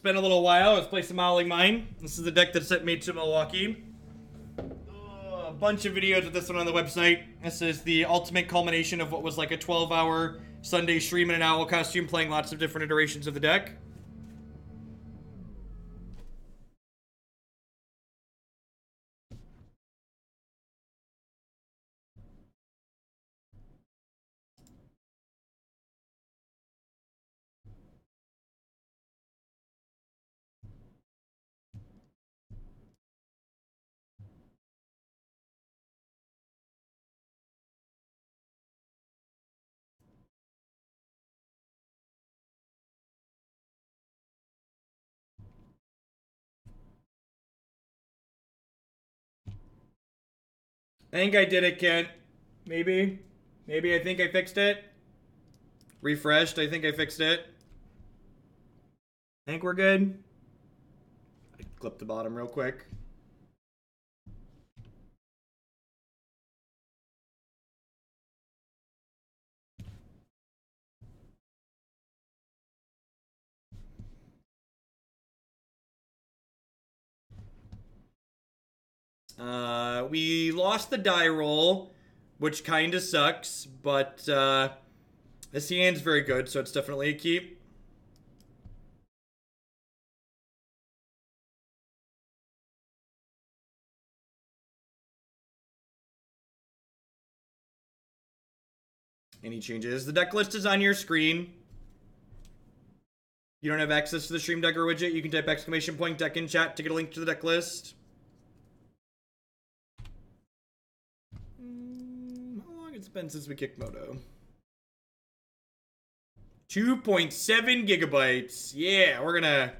been a little while. Let's play some Howling Mine. This is the deck that sent me to Milwaukee. A bunch of videos of this one on the website. This is the ultimate culmination of what was like a 12-hour Sunday stream in an owl costume, playing lots of different iterations of the deck. I think I did it, Kent. Maybe. Maybe I think I fixed it. Refreshed. I think I fixed it. I think we're good. I clip the bottom real quick. We lost the die roll, which kind of sucks, but this hand's very good, so it's definitely a keep. Any changes? The deck list is on your screen. You don't have access to the Stream Decker widget, you can type !deck in chat to get a link to the deck list. How long it's been since we kicked Moto? 2.7 gigabytes. Yeah, we're gonna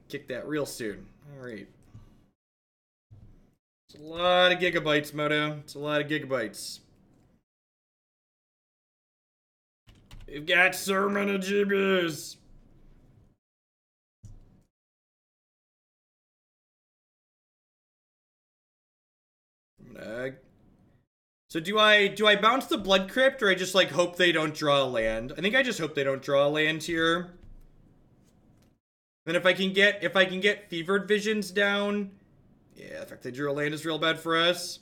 kick that real soon. Alright. It's a lot of gigabytes, Moto. It's a lot of gigabytes. We've got so many GBs. So do I bounce the Blood Crypt, or I just like hope they don't draw a land? I think I just hope they don't draw a land here. Then if I can get Fevered Visions down, yeah, the fact they drew a land is real bad for us.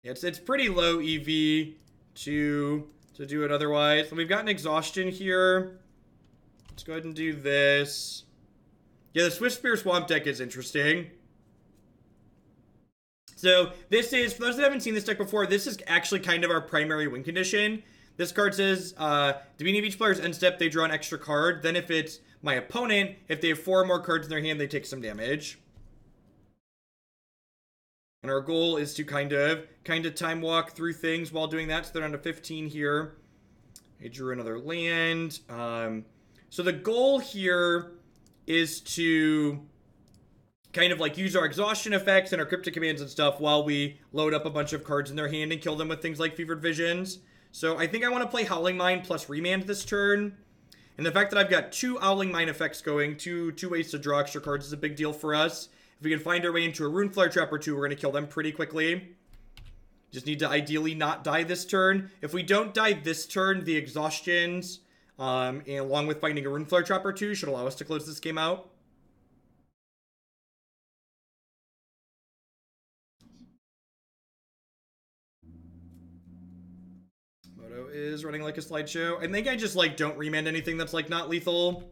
It's pretty low EV to do it otherwise. And we've got an Exhaustion here. Let's go ahead and do this. Yeah, the Swiftspear Swamp deck is interesting. So this is, for those that haven't seen this deck before, this is actually kind of our primary win condition. This card says, the beginning of each player's end step, they draw an extra card. Then if it's my opponent, if they have 4 more cards in their hand, they take some damage. And our goal is to kind of time walk through things while doing that. So they're down to 15 here. I drew another land. So the goal here is to kind of like use our exhaustion effects and our cryptic commands and stuff while we load up a bunch of cards in their hand and kill them with things like Fevered Visions. So I think I want to play Howling Mine plus Remand this turn. And the fact that I've got 2 Howling Mine effects going, two ways to draw extra cards is a big deal for us. If we can find our way into a Runeflare Trap or 2, we're going to kill them pretty quickly. Just need to ideally not die this turn. If we don't die this turn, the Exhaustions, and along with finding a Runeflare Trap or 2, should allow us to close this game out. Moto is running like a slideshow. I think I just like don't remand anything that's like not lethal.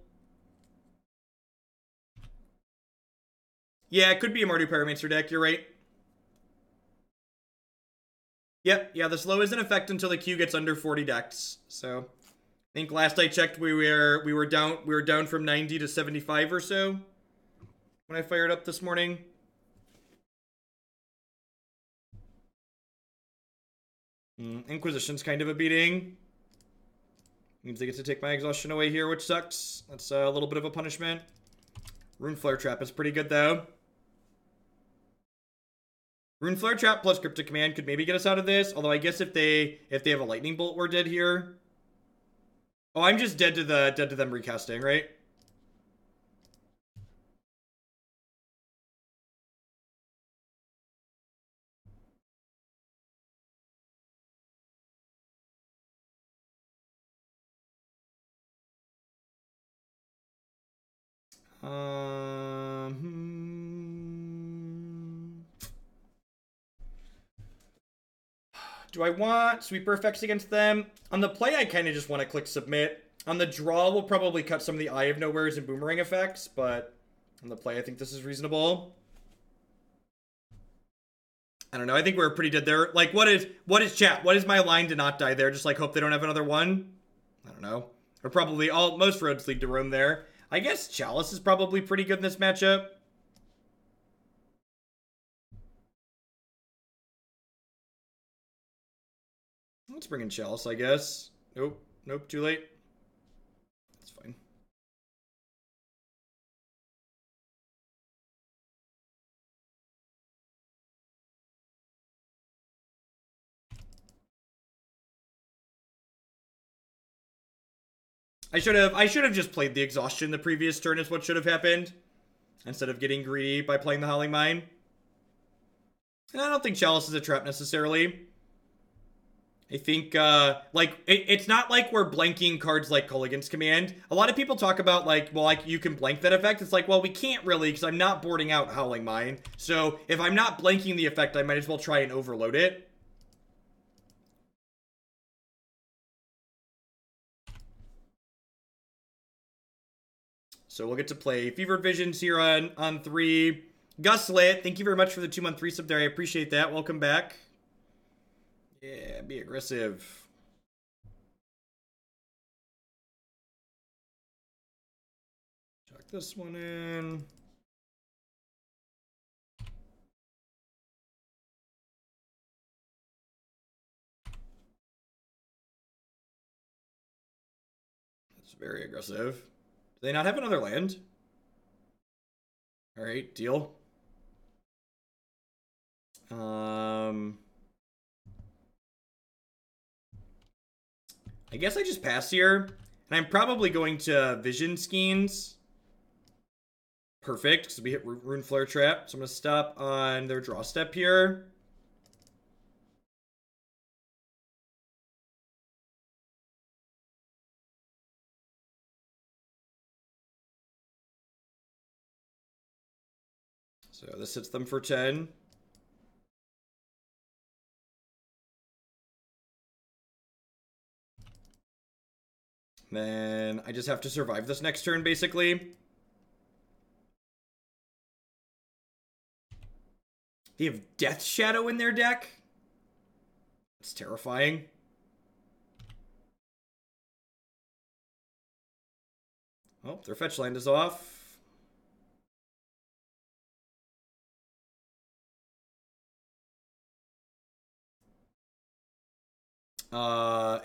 Yeah, it could be a Mardu Pyromancer deck, you're right. Yep, yeah, the slow isn't in effect until the queue gets under 40 decks. So I think last I checked we were down from 90 to 75 or so when I fired up this morning. Inquisition's kind of a beating. Means they get to take my exhaustion away here, which sucks. That's a little bit of a punishment. Runeflare Trap is pretty good though. Runeflare Trap plus Cryptic Command could maybe get us out of this. Although I guess if they have a Lightning Bolt, we're dead here. Oh, I'm just dead to them recasting, right? Do I want sweeper effects against them? On the play, I kind of just want to click submit. On the draw, we'll probably cut some of the Eye of Nowheres and Boomerang effects, but on the play, I think this is reasonable. I don't know. I think we're pretty dead there. Like, what is chat? What is my line to not die there? Just like hope they don't have another one? I don't know. Or probably most roads lead to Rome there. I guess Chalice is probably pretty good in this matchup. Let's bring in Chalice, I guess. Nope. Nope, too late. That's fine. I should have just played the Exhaustion the previous turn is what should have happened. Instead of getting greedy by playing the Howling Mine. And I don't think Chalice is a trap necessarily. I think, it's not like we're blanking cards like Culligan's Command. A lot of people talk about, like, well, like, you can blank that effect. It's like, well, we can't really, because I'm not boarding out Howling Mine. So, if I'm not blanking the effect, I might as well try and overload it. So, we'll get to play Fevered Visions here on 3. Guslit, thank you very much for the 2-month resub there. I appreciate that. Welcome back. Yeah, be aggressive. Chuck this one in. That's very aggressive. Do they not have another land? Alright, deal. I guess I just pass here. And I'm probably going to Vision Skeins. Perfect, because we hit Runeflare Trap. So I'm going to stop on their draw step here. So this hits them for 10. Then I just have to survive this next turn, basically. They have Death Shadow in their deck? It's terrifying. Oh, their fetch land is off.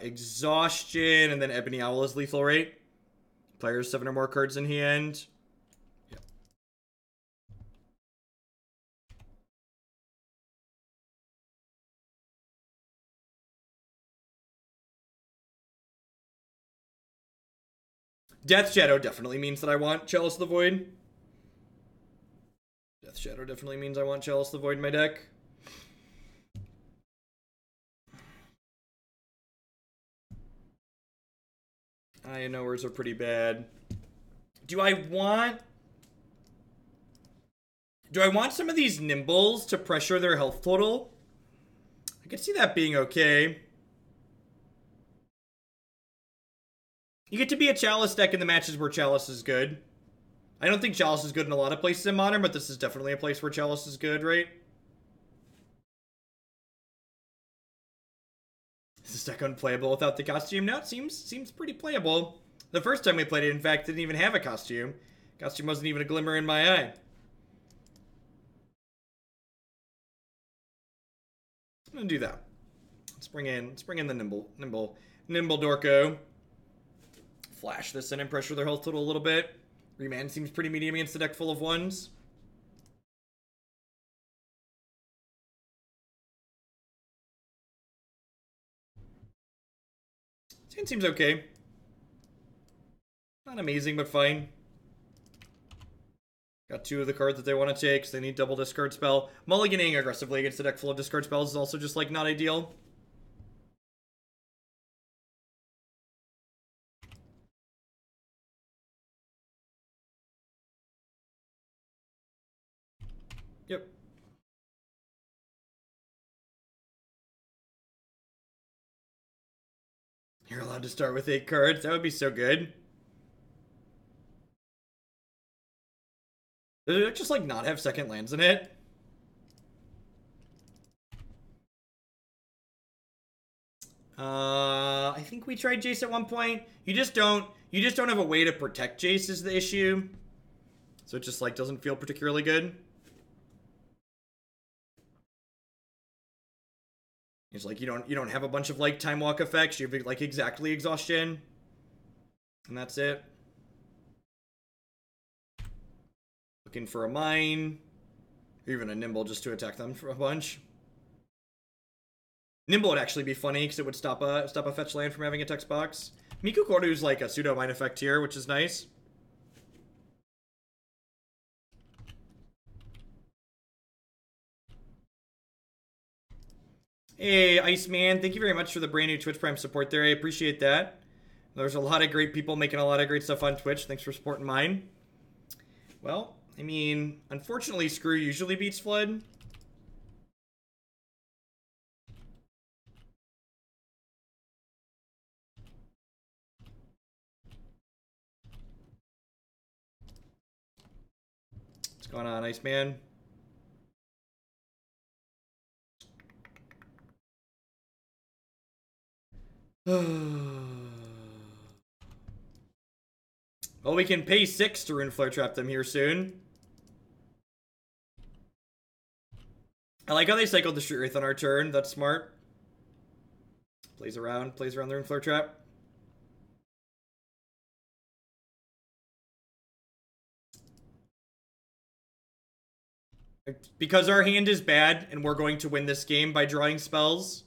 Exhaustion, and then Ebony Owl is lethal rate. Players 7 or more cards in hand. Yeah. Death Shadow definitely means that I want Chalice of the Void. Death Shadow definitely means I want Chalice of the Void in my deck. I know words are pretty bad. Do I want some of these Nimbles to pressure their health total? I could see that being okay. You get to be a Chalice deck in the matches where Chalice is good. I don't think Chalice is good in a lot of places in Modern, but this is definitely a place where Chalice is good, right? Is this deck unplayable without the costume? No, it seems pretty playable. The first time we played it, in fact, didn't even have a costume. Costume wasn't even a glimmer in my eye. I'm gonna do that. Let's bring in the Nimble Dorko. Flash this in and pressure their health total a little bit. Remand seems pretty medium against the deck full of ones. It seems okay. Not amazing, but fine. Got 2 of the cards that they want to take, so they need double discard spell. Mulliganing aggressively against a deck full of discard spells is also just, like, not ideal. Yep. You're allowed to start with 8 cards. That would be so good. Does it just, like, not have second lands in it? I think we tried Jace at one point. You just don't have a way to protect Jace is the issue. So it just, like, doesn't feel particularly good. It's like you don't have a bunch of, like, time walk effects. You have, like, exactly Exhaustion. And that's it. Looking for a Mine. Or even a Nimble just to attack them for a bunch. Nimble would actually be funny because it would stop a fetch land from having a text box. Mikokoru's like a pseudo mine effect here, which is nice. Hey, Iceman, thank you very much for the brand new Twitch Prime support there. I appreciate that. There's a lot of great people making a lot of great stuff on Twitch. Thanks for supporting mine. Well, I mean, unfortunately, Screw usually beats Flood. What's going on, Iceman? Well, we can pay 6 to Runeflare Trap them here soon. I like how they cycled the Street Wraith on our turn. That's smart. Plays around the Runeflare Trap. Because our hand is bad and we're going to win this game by drawing spells.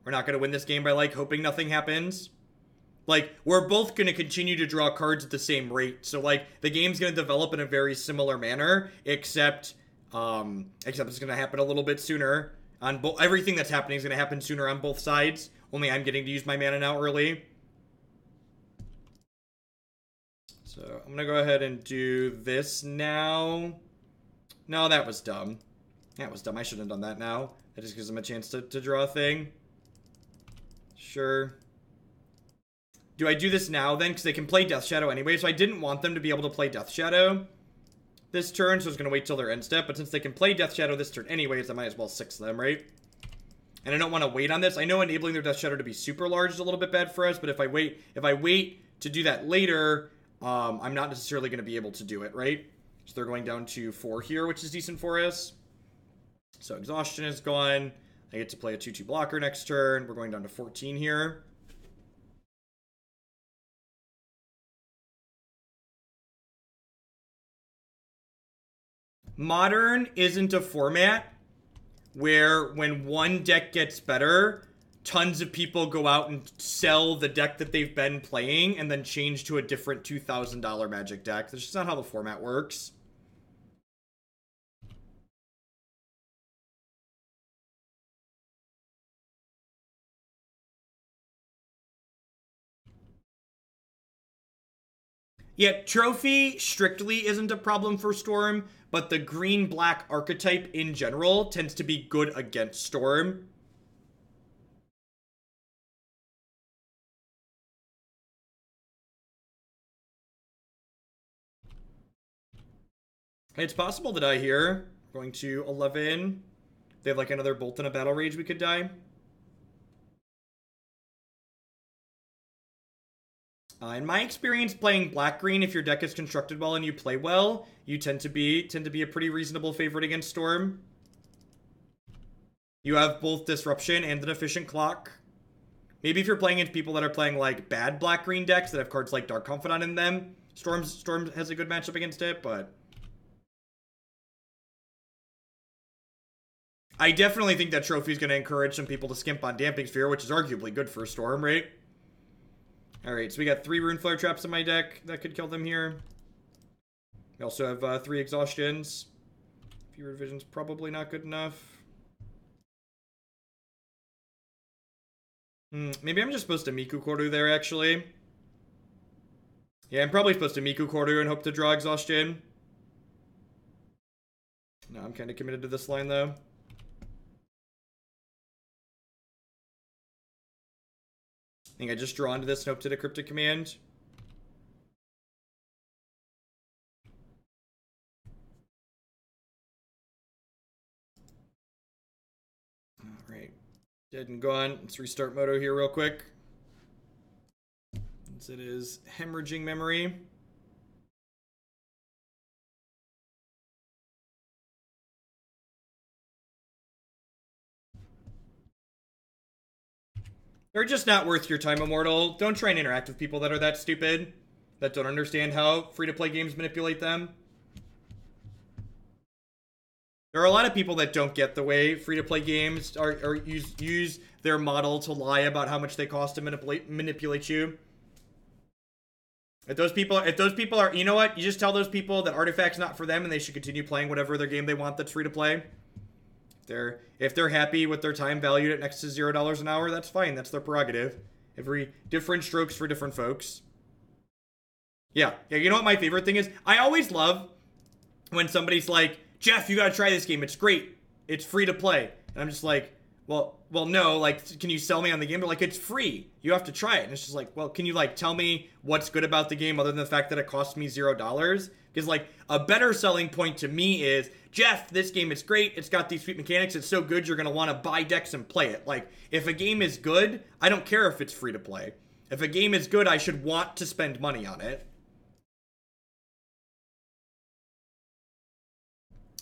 We're not going to win this game by, like, hoping nothing happens. Like, we're both going to continue to draw cards at the same rate. So, like, the game's going to develop in a very similar manner, except it's going to happen a little bit sooner. Everything that's happening is going to happen sooner on both sides. Only I'm getting to use my mana now early. So, I'm going to go ahead and do this now. No, that was dumb. That was dumb. I shouldn't have done that now. That just gives them a chance to draw a thing. Sure. Do I do this now then? Because they can play Death Shadow anyway. So I didn't want them to be able to play Death Shadow this turn. So I was going to wait till their end step. But since they can play Death Shadow this turn anyways, I might as well 6 them, right? And I don't want to wait on this. I know enabling their Death Shadow to be super large is a little bit bad for us. But if I wait to do that later, I'm not necessarily going to be able to do it, right? So they're going down to 4 here, which is decent for us. So Exhaustion is gone. I get to play a 2/2 blocker next turn. We're going down to 14 here. Modern isn't a format where when one deck gets better, tons of people go out and sell the deck that they've been playing and then change to a different $2,000 Magic deck. That's just not how the format works. Yeah, Trophy strictly isn't a problem for Storm, but the green-black archetype in general tends to be good against Storm. It's possible to die here. We're going to 11. They have like another Bolt and a Battle Rage we could die. In my experience playing black-green, if your deck is constructed well and you play well, you tend to be a pretty reasonable favorite against Storm. You have both Disruption and an Efficient Clock. Maybe if you're playing against people that are playing like bad black-green decks that have cards like Dark Confidant in them, Storm has a good matchup against it, but I definitely think that Trophy is going to encourage some people to skimp on Damping Sphere, which is arguably good for Storm, right? Alright, so we got 3 Runeflare Traps in my deck that could kill them here. We also have 3 Exhaustions. Fewer Vision's probably not good enough. Maybe I'm just supposed to Mikokoro there, actually. Yeah, I'm probably supposed to Mikokoro and hope to draw Exhaustion. No, I'm kind of committed to this line, though. I think I just draw into this and hope to the Cryptic Command. Alright. Dead and gone. Let's restart Moto here real quick. Since it is hemorrhaging memory. They're just not worth your time, Immortal. Don't try and interact with people that are that stupid, that don't understand how free-to-play games manipulate them. There are a lot of people that don't get the way free-to-play games or use their model to lie about how much they cost to manipulate you. If those people are, you know what? You just tell those people that Artifact's not for them and they should continue playing whatever other game they want that's free-to-play. If they're happy with their time valued at next to $0 an hour, that's fine. That's their prerogative. Every different strokes for different folks. Yeah, you know what my favorite thing is? I always love when somebody's like, Jeff, you gotta try this game. It's great. It's free to play. And I'm just like, well, no, like, can you sell me on the game? They're like, it's free. You have to try it. And it's just like, well, can you, like, tell me what's good about the game other than the fact that it costs me $0? Because, like, a better selling point to me is, Jeff, this game is great. It's got these sweet mechanics. It's so good you're going to want to buy decks and play it. Like, if a game is good, I don't care if it's free to play. If a game is good, I should want to spend money on it.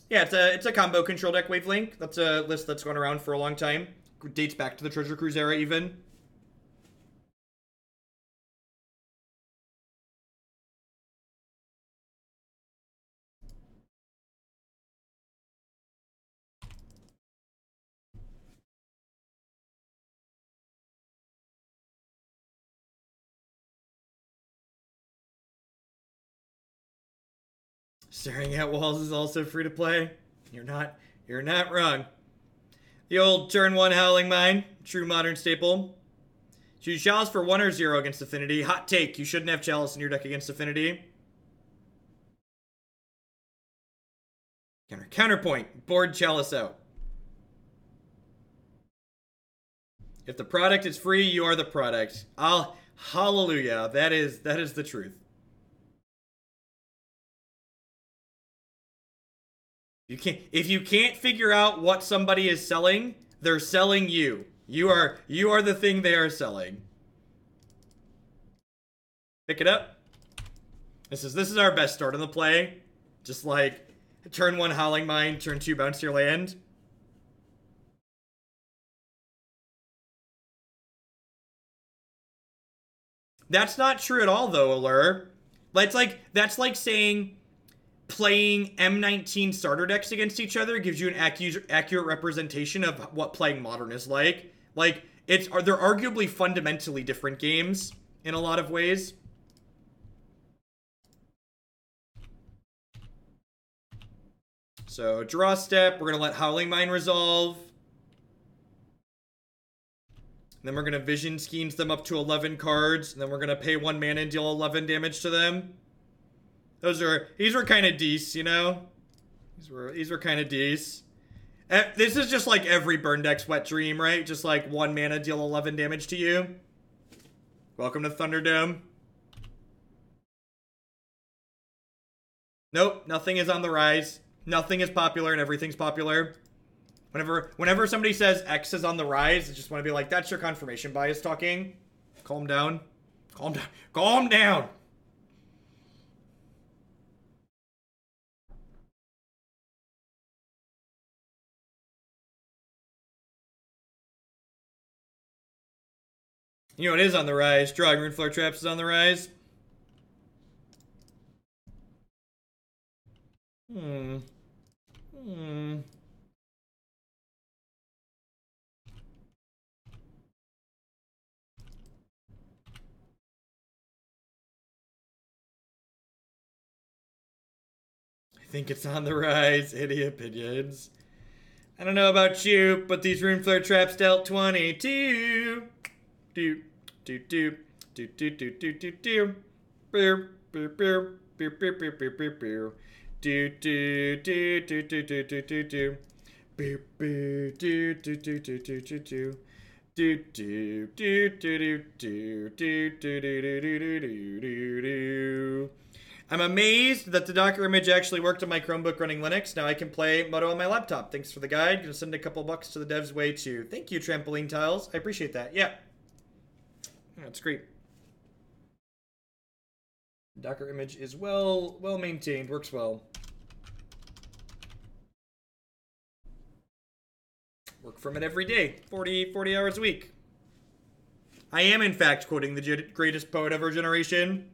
Yeah, it's a combo control deck, Wavelink. That's a list that's gone around for a long time. Dates back to the Treasure Cruise era, even. Staring at walls is also free to play. You're not wrong. The old turn 1 Howling Mine, true modern staple. Choose Chalice for 1 or 0 against Affinity. Hot take, you shouldn't have Chalice in your deck against Affinity. Counterpoint, board Chalice out. If the product is free, you are the product. Hallelujah, that is the truth. If you can't figure out what somebody is selling, they're selling you. You are the thing they are selling. Pick it up. This is our best start on the play. Just like turn 1 Howling Mine, turn 2 bounce your land. That's not true at all, though, Allure. That's like saying playing M19 starter decks against each other gives you an accurate representation of what playing Modern is like. Like, they're arguably fundamentally different games in a lot of ways. So, draw step. We're going to let Howling Mine resolve. And then we're going to Vision Skeins them up to 11 cards. And then we're going to pay 1 mana and deal 11 damage to them. These were kind of decent, you know? These were kind of decent. This is just like every burn deck's wet dream, right? Just like 1 mana, deal 11 damage to you. Welcome to Thunderdome. Nope, nothing is on the rise. Nothing is popular and everything's popular. Whenever somebody says X is on the rise, I just want to be like, that's your confirmation bias talking. Calm down. Calm down. Calm down. You know what is on the rise? Drawing Runeflare Traps is on the rise. I think it's on the rise. Idiot opinions. I don't know about you, but these Runeflare Traps dealt 22. Do. Do. Beer. Beer. Beer. Beer. Beer. Beer. Beer. Beer. Do do do do do do do do do. Boo boo do do do do do do do. Do do do do do do do do do do do do do. I'm amazed that the Docker image actually worked on my Chromebook running Linux. Now I can play Moto on my laptop. Thanks for the guide. Gonna send a couple bucks to the devs' way too. Thank you, Trampoline Tiles. I appreciate that. Yeah. That's great. Docker image is well maintained. Works well. Work from it every day. 40 hours a week. I am, in fact, quoting the greatest poet of our generation.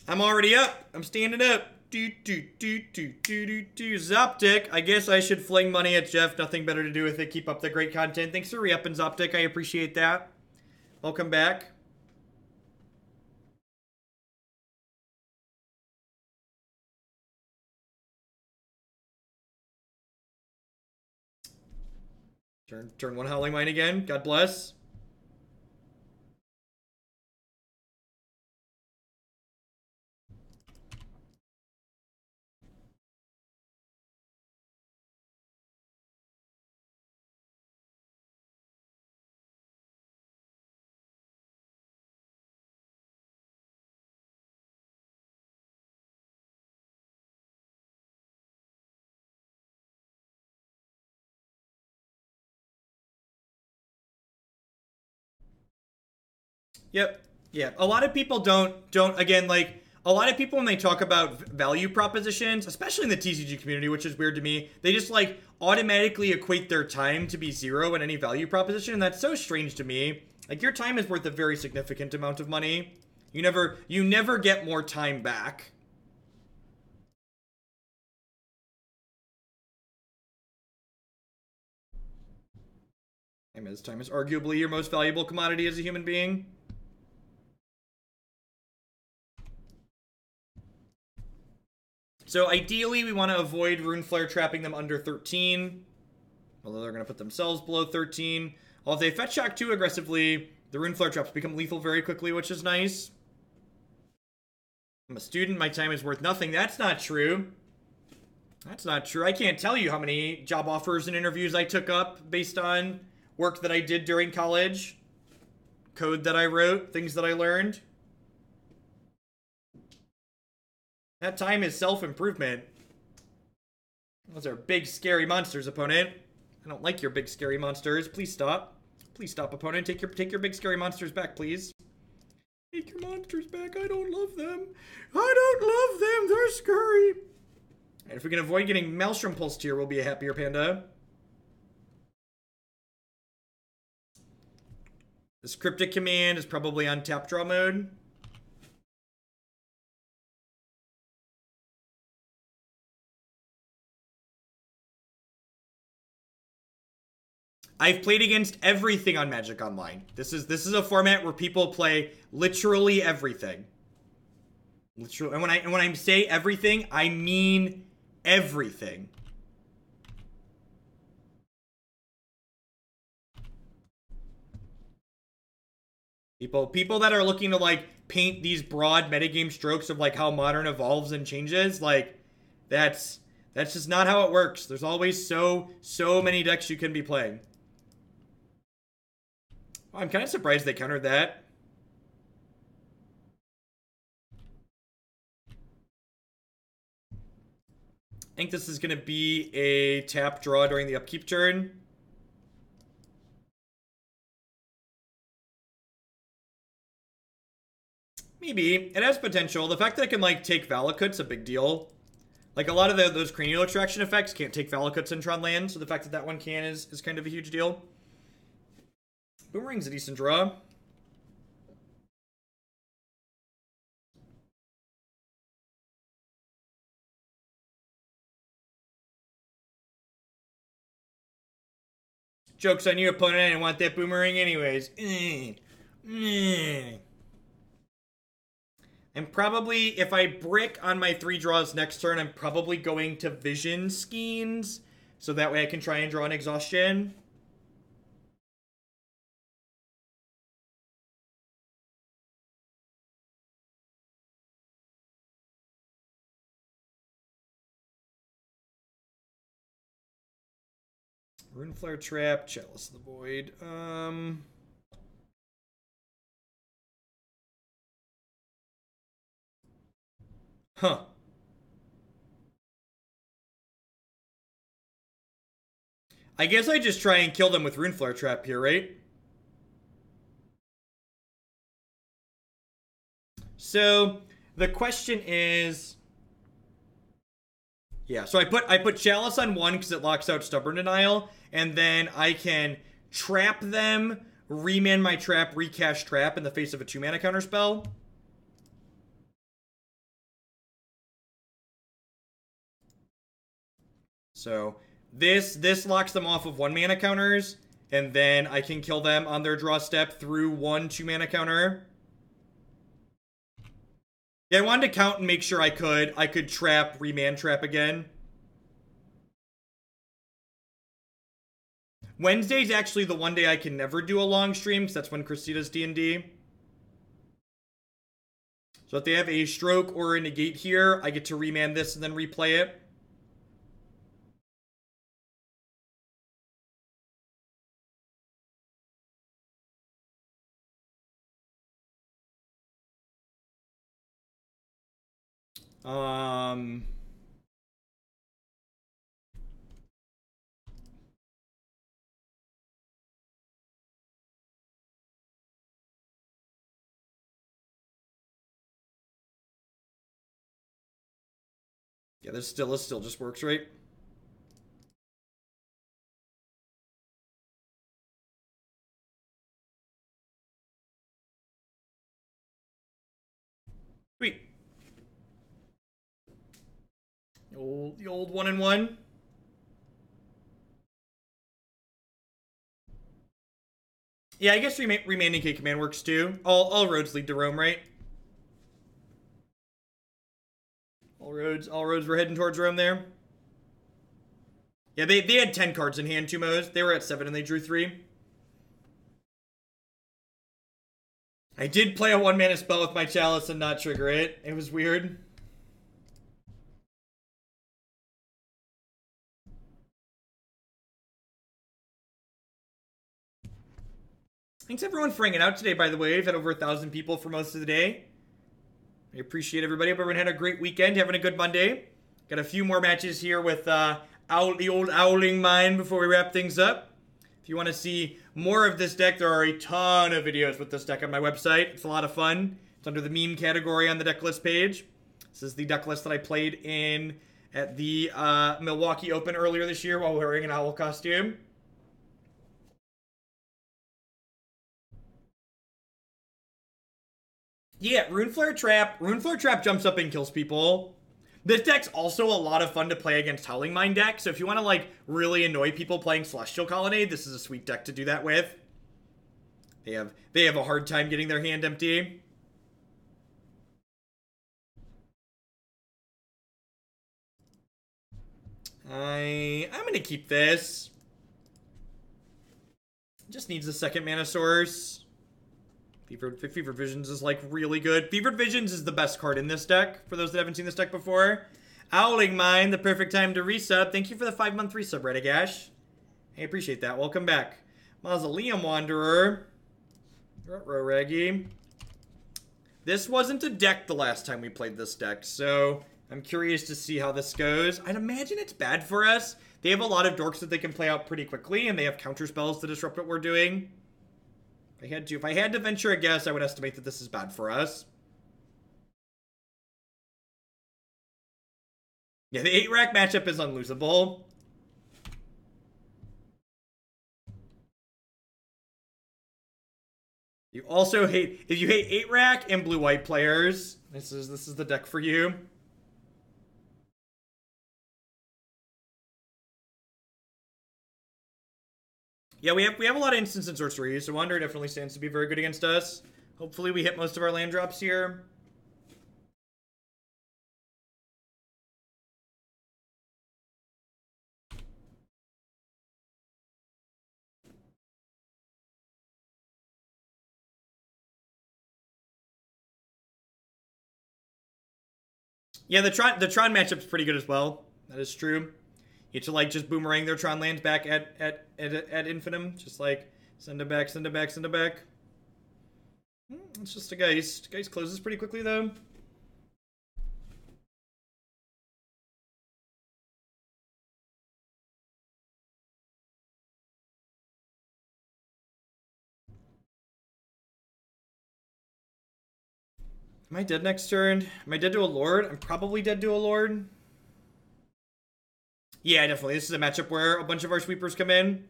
I'm already up. I'm standing up. Zoptic. I guess I should fling money at Jeff. Nothing better to do with it. Keep up the great content. Thanks for re-upping, Zoptic. I appreciate that. Welcome back. Turn one Howling Mine again. God bless. Yep. Yeah. A lot of people don't again, like, a lot of people when they talk about value propositions, especially in the TCG community, which is weird to me, they just like automatically equate their time to be zero in any value proposition, and that's so strange to me. Like, your time is worth a very significant amount of money. You never get more time back. Time is arguably your most valuable commodity as a human being. So ideally, we want to avoid Runeflare trapping them under 13. Although they're going to put themselves below 13. Well, if they fetch shock too aggressively, the Runeflare traps become lethal very quickly, which is nice. I'm a student, my time is worth nothing. That's not true. That's not true. I can't tell you how many job offers and interviews I took up based on work that I did during college. Code that I wrote, things that I learned. That time is self-improvement. Those are big, scary monsters, opponent. I don't like your big, scary monsters. Please stop. Please stop, opponent. Take your big, scary monsters back, please. Take your monsters back. I don't love them. I don't love them. They're scary. And if we can avoid getting Maelstrom Pulsed here, we'll be a happier panda. This Cryptic Command is probably on tap draw mode. I've played against everything on Magic Online. This is a format where people play literally everything. Literally, and when I say everything, I mean everything. People that are looking to like paint these broad metagame strokes of like how Modern evolves and changes, like that's just not how it works. There's always so many decks you can be playing. I'm kind of surprised they countered that. I think this is going to be a tap draw during the upkeep turn. Maybe. It has potential. The fact that it can, like, take Valakut's a big deal. Like, a lot of those cranial attraction effects can't take Valakut's in Tron land, so the fact that that one can is kind of a huge deal. Boomerang's a decent draw. Joke's on you, opponent. I didn't want that Boomerang anyways. And probably, if I brick on my 3 draws next turn, I'm probably going to Vision Skeins. So that way I can try and draw an Exhaustion. Runeflare Trap, Chalice of the Void. Huh. I guess I just try and kill them with Runeflare Trap here, right? So the question is, yeah. So I put Chalice on 1 because it locks out Stubborn Denial, and then I can trap them, remand my trap, recast trap in the face of a 2-mana counterspell. So this locks them off of 1-mana counters, and then I can kill them on their draw step through 1 2-mana counter. Yeah, I wanted to count and make sure I could trap, remand trap again. Wednesday's actually the one day I can never do a long stream, because that's when Christy does D&D. So if they have a stroke or a negate here, I get to remand this and then replay it. Yeah, this still just works, right? Sweet. The old 1-1. Yeah, I guess remaining K command works too. All roads lead to Rome, right? All roads were heading towards Rome there. Yeah, they had 10 cards in hand, 2 Mo's. They were at 7 and they drew 3. I did play a 1-mana spell with my Chalice and not trigger it. It was weird. Thanks everyone for hanging out today, by the way. We've had over 1,000 people for most of the day. I appreciate everybody. Hope everyone had a great weekend. Having a good Monday. Got a few more matches here with the old Howling Mine before we wrap things up. If you want to see more of this deck, there are a ton of videos with this deck on my website. It's a lot of fun. It's under the meme category on the deck list page. This is the deck list that I played in at the Milwaukee Open earlier this year while wearing an owl costume. Yeah, Runeflare Trap. Runeflare Trap jumps up and kills people. This deck's also a lot of fun to play against Howling Mine decks, so if you want to, like, really annoy people playing Celestial Colonnade, this is a sweet deck to do that with. They have a hard time getting their hand empty. I'm gonna keep this. Just needs a second mana source. Fevered Visions is, like, really good. Fevered Visions is the best card in this deck, for those that haven't seen this deck before. Howling Mine, the perfect time to resub. Thank you for the 5-month resub, Redagash. I appreciate that. Welcome back. Mausoleum Wanderer. Raggy. This wasn't a deck the last time we played this deck, so I'm curious to see how this goes. I'd imagine it's bad for us. They have a lot of dorks that they can play out pretty quickly, and they have counter spells to disrupt what we're doing. If I had to venture a guess, I would estimate that this is bad for us. Yeah, the 8-rack matchup is unlosable. You also hate, if you hate 8-rack and blue-white players, this is the deck for you. Yeah, we have a lot of instants and sorceries, so Wanderer definitely stands to be very good against us. Hopefully we hit most of our land drops here. Yeah, the Tron matchup's pretty good as well. That is true. You have to like just boomerang their Tron lands back at infinitum. Just like send them back, send them back, send them back. It's just a Geist. Geist closes pretty quickly though. Am I dead next turn? Am I dead to a Lord? I'm probably dead to a Lord. Yeah, definitely. This is a matchup where a bunch of our sweepers come in.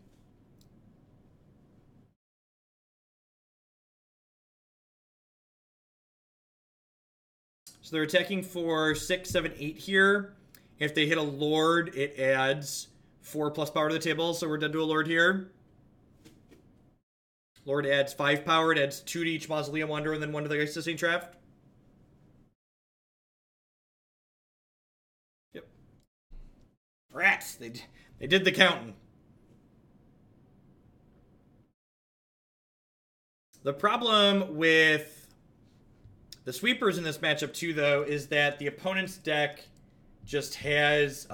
So they're attacking for 6, 7, 8 here. If they hit a Lord, it adds 4+ power to the table, so we're dead to a Lord here. Lord adds 5 power. It adds 2 to each Mausoleum Wanderer and then 1 to the Geist Sustain Trap. Yep. Rats! They did the counting. The problem with the sweepers in this matchup too, though, is that the opponent's deck just has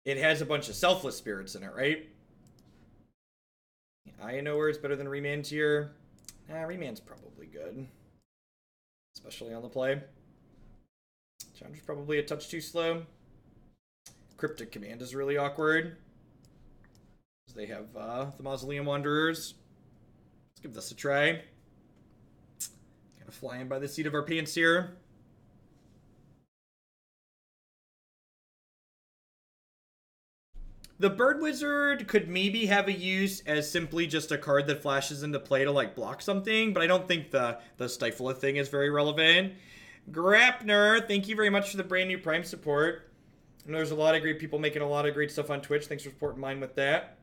it has a bunch of selfless spirits in it, right? Eye of Nowhere is better than Remand here. Remand's probably good, especially on the play. Chandra's probably a touch too slow. Cryptic Command is really awkward. They have the Mausoleum Wanderers. Let's give this a try. Kind of flying by the seat of our pants here. The Bird Wizard could maybe have a use as simply just a card that flashes into play to like block something, but I don't think the Stifle thing is very relevant. Grapner, thank you very much for the brand new Prime support. And there's a lot of great people making a lot of great stuff on Twitch. Thanks for supporting mine with that.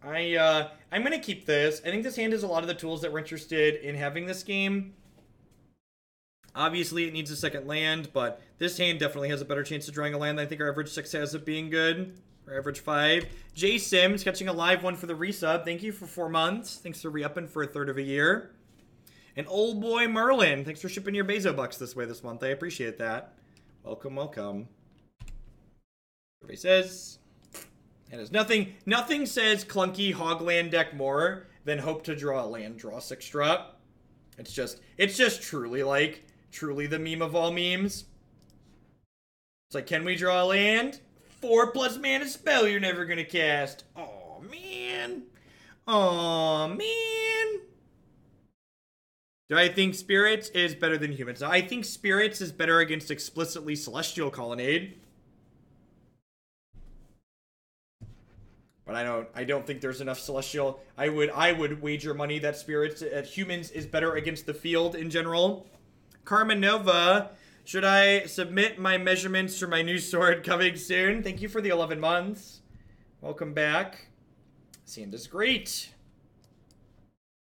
I'm gonna keep this. I think this hand has a lot of the tools that we're interested in having this game. Obviously, it needs a second land, but this hand definitely has a better chance of drawing a land than I think our average 6 has of being good. Our average 5. J Sims catching a live one for the resub. Thank you for 4 months. Thanks for re-upping for a third of a year. And old boy Merlin, thanks for shipping your Bezo bucks this way this month. I appreciate that. Welcome, welcome. Everybody says. And as nothing says clunky Hogland deck more than hope to draw a land, draw 6 drop. It's just truly the meme of all memes. It's like, can we draw a land? 4+ mana spell you're never gonna cast. Oh man. Oh man. Do I think Spirits is better than Humans? I think Spirits is better against explicitly Celestial Colonnade. But I don't think there's enough Celestial. I would wager money that Spirits at Humans is better against the field in general. Karma Nova, should I submit my measurements for my new sword coming soon? Thank you for the 11 months. Welcome back. Sand is great.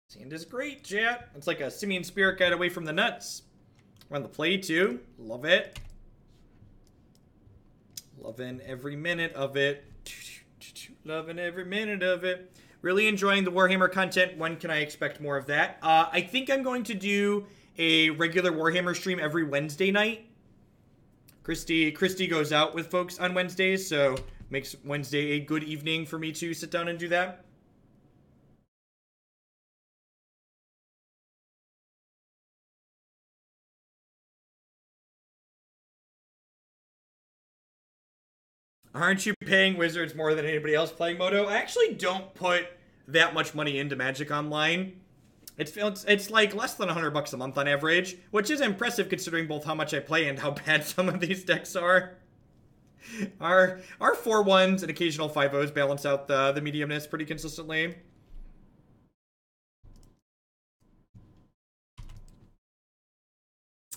Sand is great, chat. It's like a Simian Spirit Guide away from the nuts. We're on the play too. Love it. Loving every minute of it. Loving every minute of it. Really enjoying the Warhammer content. When can I expect more of that? I think I'm going to do a regular Warhammer stream every Wednesday night. Christy goes out with folks on Wednesdays, so makes Wednesday a good evening for me to sit down and do that. Aren't you paying Wizards more than anybody else playing Moto? I actually don't put that much money into Magic Online. It's like less than $100 a month on average, which is impressive considering both how much I play and how bad some of these decks are. Our 4-1s and occasional 5-0s balance out the mediumness pretty consistently.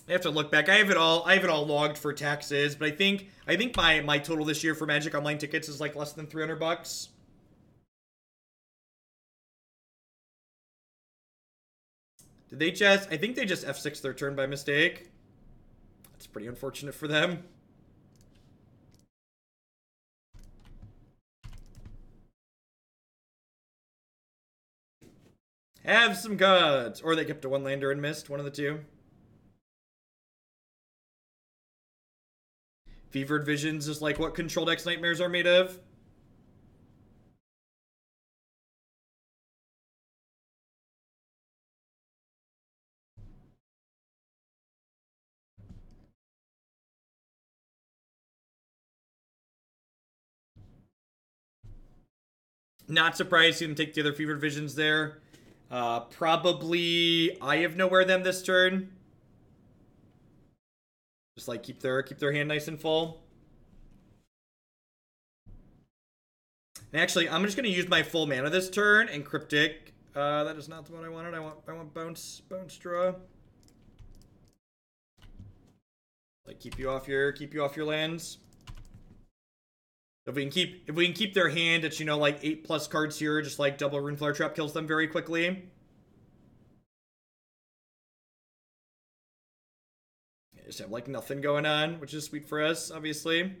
I have to look back. I have it all logged for taxes, but I think my total this year for Magic Online tickets is like less than $300. Did they just... I think they just F6 their turn by mistake. That's pretty unfortunate for them. Have some gods! Or they kept a one-lander and missed. One of the two. Fevered Visions is like what Control Deck's Nightmares are made of. Not surprised to see them take the other Fevered Visions there. Probably Eye of Nowhere them this turn. Just like keep their hand nice and full. And actually, I'm just gonna use my full mana this turn and Cryptic. That is not what I wanted. I want bounce draw. Like keep you off your lands. If we can keep their hand at, you know, like 8+ cards here, just like double Runeflare Trap kills them very quickly. They just have like nothing going on, which is sweet for us, obviously.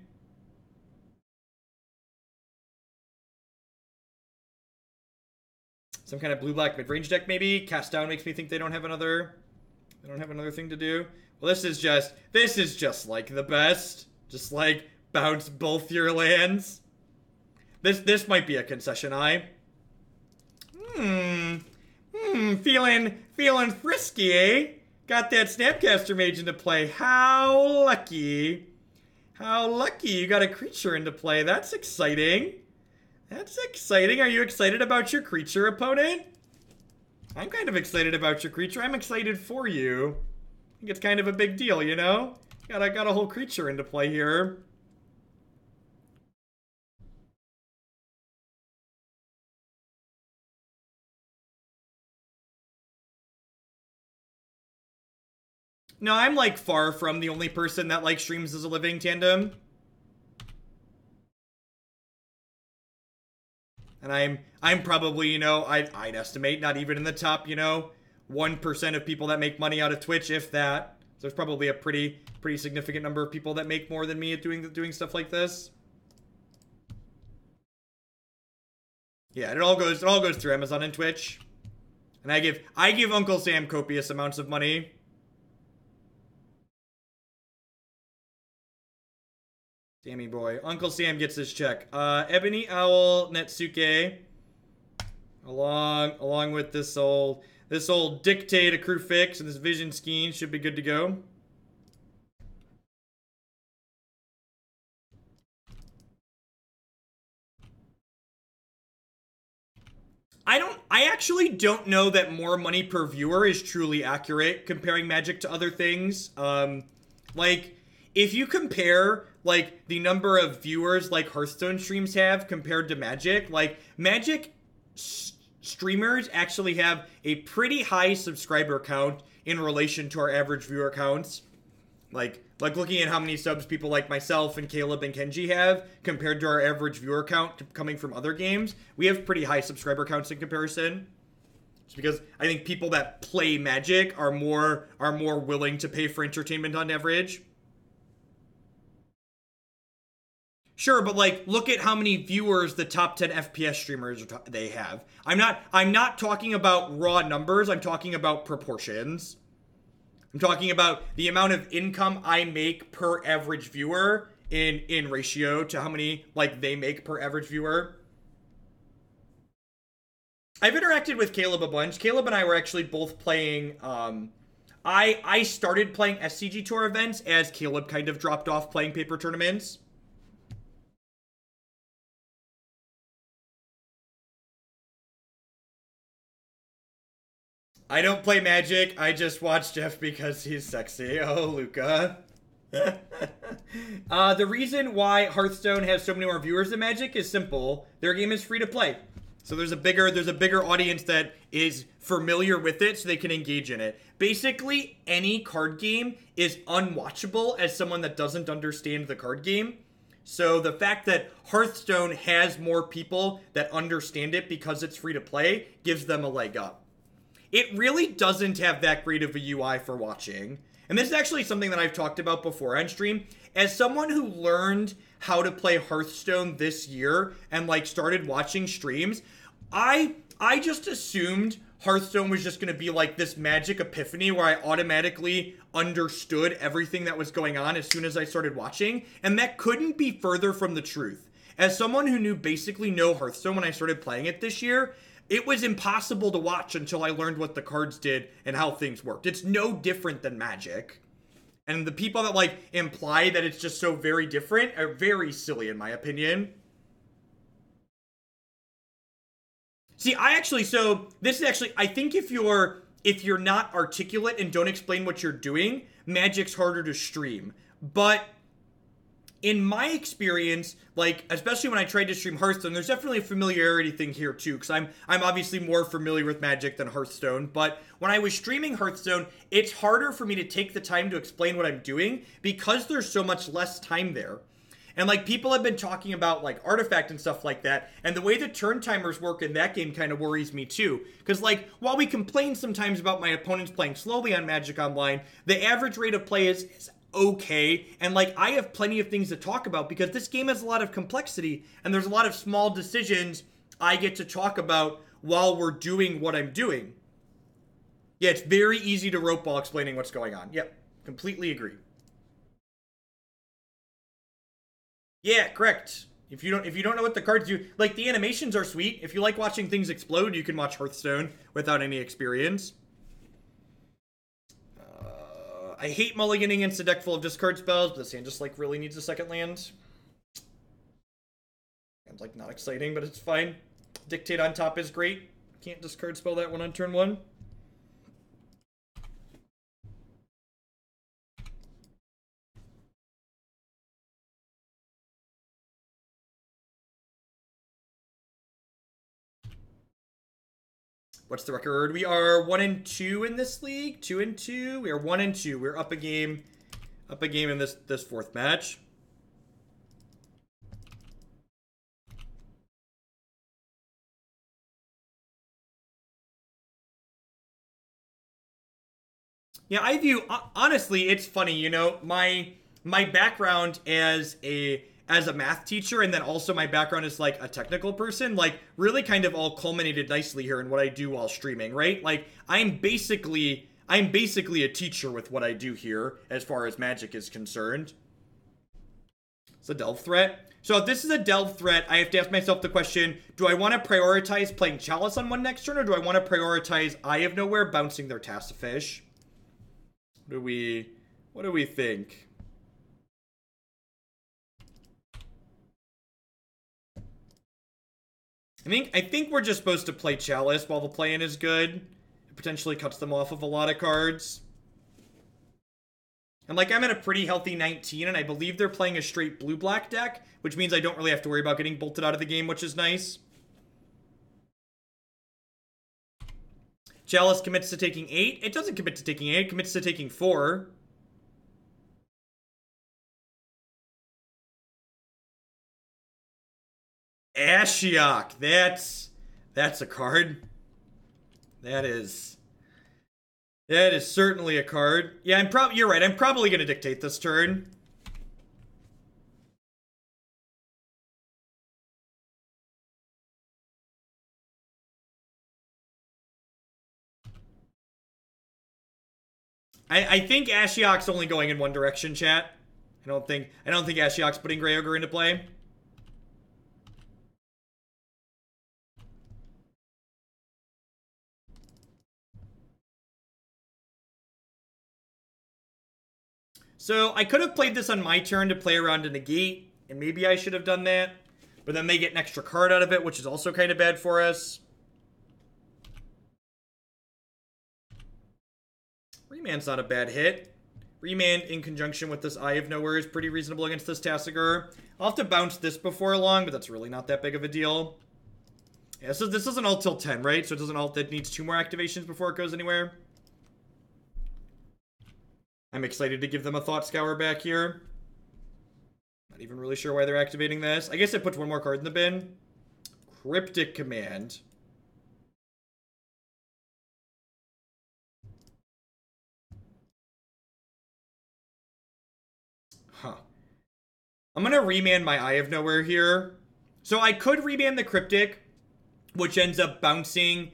Some kind of blue-black mid-range deck, maybe. Cast Down makes me think they don't have another thing to do. Well, this is just like the best. Just like bounce both your lands. This might be a concession, feeling frisky, eh? Got that Snapcaster Mage into play. How lucky. How lucky you got a creature into play. That's exciting. That's exciting. Are you excited about your creature, opponent? I'm kind of excited about your creature. I'm excited for you. I think it's kind of a big deal, you know? Got a whole creature into play here. No, I'm like far from the only person that like streams as a living tandem. And I'm probably, you know, I'd estimate not even in the top, you know, 1% of people that make money out of Twitch, if that. So there's probably a pretty significant number of people that make more than me at doing stuff like this. Yeah, it all goes through Amazon and Twitch. And I give Uncle Sam copious amounts of money. Sammy boy. Uncle Sam gets his check. Ebony Owl Netsuke. Along with this old Dictate of Kruphix and this Vision Skeins should be good to go. I actually don't know that more money per viewer is truly accurate comparing Magic to other things. Like, if you compare, like, the number of viewers, like, Hearthstone streams have compared to Magic, like, Magic streamers actually have a pretty high subscriber count in relation to our average viewer counts. Like looking at how many subs people like myself and Caleb and Kenji have compared to our average viewer count coming from other games, we have pretty high subscriber counts in comparison. Just because I think people that play Magic are more willing to pay for entertainment on average. Sure, but like, look at how many viewers the top 10 FPS streamers they have. I'm not talking about raw numbers. I'm talking about proportions. I'm talking about the amount of income I make per average viewer in ratio to how many like they make per average viewer. I've interacted with Caleb a bunch. Caleb and I were actually both playing. I started playing SCG Tour events as Caleb kind of dropped off playing paper tournaments. I don't play Magic, I just watch Jeff because he's sexy. Oh, Luca. The reason why Hearthstone has so many more viewers than Magic is simple. Their game is free to play. So there's a bigger audience that is familiar with it so they can engage in it. Basically, any card game is unwatchable as someone that doesn't understand the card game. So the fact that Hearthstone has more people that understand it because it's free to play gives them a leg up. It really doesn't have that great of a UI for watching. And this is actually something that I've talked about before on stream. As someone who learned how to play Hearthstone this year and like started watching streams, I just assumed Hearthstone was just going to be like this magic epiphany where I automatically understood everything that was going on as soon as I started watching, and that couldn't be further from the truth. As someone who knew basically no Hearthstone when I started playing it this year, it was impossible to watch until I learned what the cards did and how things worked. It's no different than Magic. And the people that, like, imply that it's just so very different are very silly, in my opinion. See, this is actually, I think if you're not articulate and don't explain what you're doing, Magic's harder to stream. But in my experience, like, especially when I tried to stream Hearthstone, there's definitely a familiarity thing here too, because I'm obviously more familiar with Magic than Hearthstone, but when I was streaming Hearthstone, it's harder for me to take the time to explain what I'm doing because there's so much less time there. And, like, people have been talking about, like, Artifact and stuff like that, and the way the turn timers work in that game kind of worries me too. Because, like, while we complain sometimes about my opponents playing slowly on Magic Online, the average rate of play is okay, and, like, I have plenty of things to talk about because this game has a lot of complexity, and there's a lot of small decisions I get to talk about while we're doing what I'm doing. Yeah, it's very easy to rope while explaining what's going on. Yep, completely agree. Yeah, correct. If you don't know what the cards do, like, the animations are sweet. If you like watching things explode, you can watch Hearthstone without any experience. I hate mulliganing against a deck full of discard spells, but this hand just, like, really needs a second land. And, like, not exciting, but it's fine. Dictate on top is great. Can't discard spell that one on turn 1. What's the record? We are 1-2 in this league. 2-2. We are 1-2. We're up a game in this fourth match. Yeah, I view, honestly, it's funny, you know, my background as a math teacher, and then also my background as, like, a technical person, like, really kind of all culminated nicely here in what I do while streaming, right? Like, I'm basically a teacher with what I do here as far as Magic is concerned. It's a delve threat. So if this is a delve threat, I have to ask myself the question, do I want to prioritize playing Chalice on one next turn, or do I want to prioritize Eye of Nowhere bouncing their Tassifish? What do we think? I think we're just supposed to play Chalice while the play-in is good. It potentially cuts them off of a lot of cards. And, like, I'm at a pretty healthy 19, and I believe they're playing a straight blue-black deck, which means I don't really have to worry about getting bolted out of the game, which is nice. Chalice commits to taking 8. It doesn't commit to taking 8. It commits to taking 4. Ashiok. That's a card. That is certainly a card. Yeah, you're right. I'm probably gonna dictate this turn. I think Ashiok's only going in one direction, chat. I don't think Ashiok's putting Grey Ogre into play. So I could have played this on my turn to play around a negate, and maybe I should have done that. But then they get an extra card out of it, which is also kind of bad for us. Remand's not a bad hit. Remand in conjunction with this Eye of Nowhere is pretty reasonable against this Tassiger. I'll have to bounce this before long, but that's really not that big of a deal. Yeah, so this doesn't ult till 10, right? So it doesn't ult, it needs 2 more activations before it goes anywhere. I'm excited to give them a Thought Scour back here. Not even really sure why they're activating this. I guess it puts 1 more card in the bin. Cryptic Command. Huh. I'm gonna remand my Eye of Nowhere here. So I could remand the Cryptic, which ends up bouncing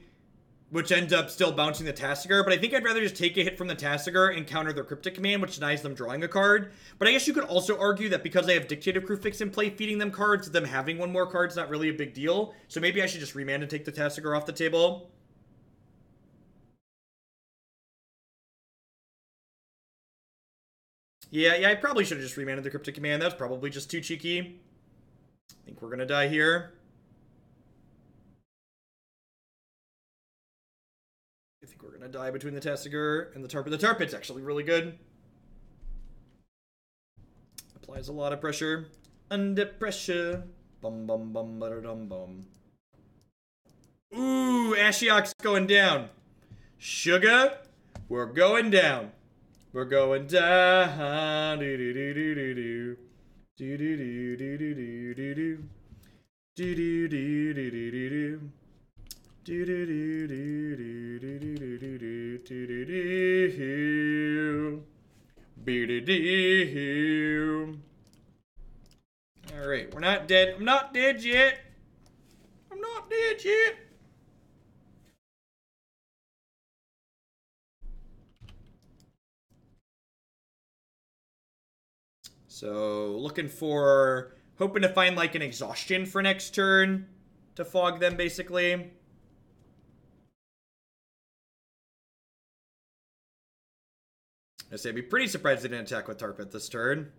which ends up still bouncing the Tasigur, but I think I'd rather just take a hit from the Tasigur and counter their Cryptic Command, which denies them drawing a card. But I guess you could also argue that because I have Dictate of Kruphix in play, feeding them cards, them having one more card is not really a big deal. So maybe I should just Remand and take the Tasigur off the table. Yeah, I probably should have just Remanded the Cryptic Command. That's probably just too cheeky. I think we're gonna die here. I think we're gonna die between the Tasigur and the Tarpit. The Tarpit's actually really good. Applies a lot of pressure. Under pressure. Bum bum bum butter dum bum. Ooh, Ashiok's going down. Sugar, we're going down. We're going down. Do do do do do do. Do do do do do do do do. Do do do do do do do. Do do do do do do do do do do do do do. All right, we're not dead. I'm not dead yet. I'm not dead yet. So looking for, hoping to find like an Exhaustion for next turn to fog them basically. I'd say I'd be pretty surprised they didn't attack with Tarpit this turn.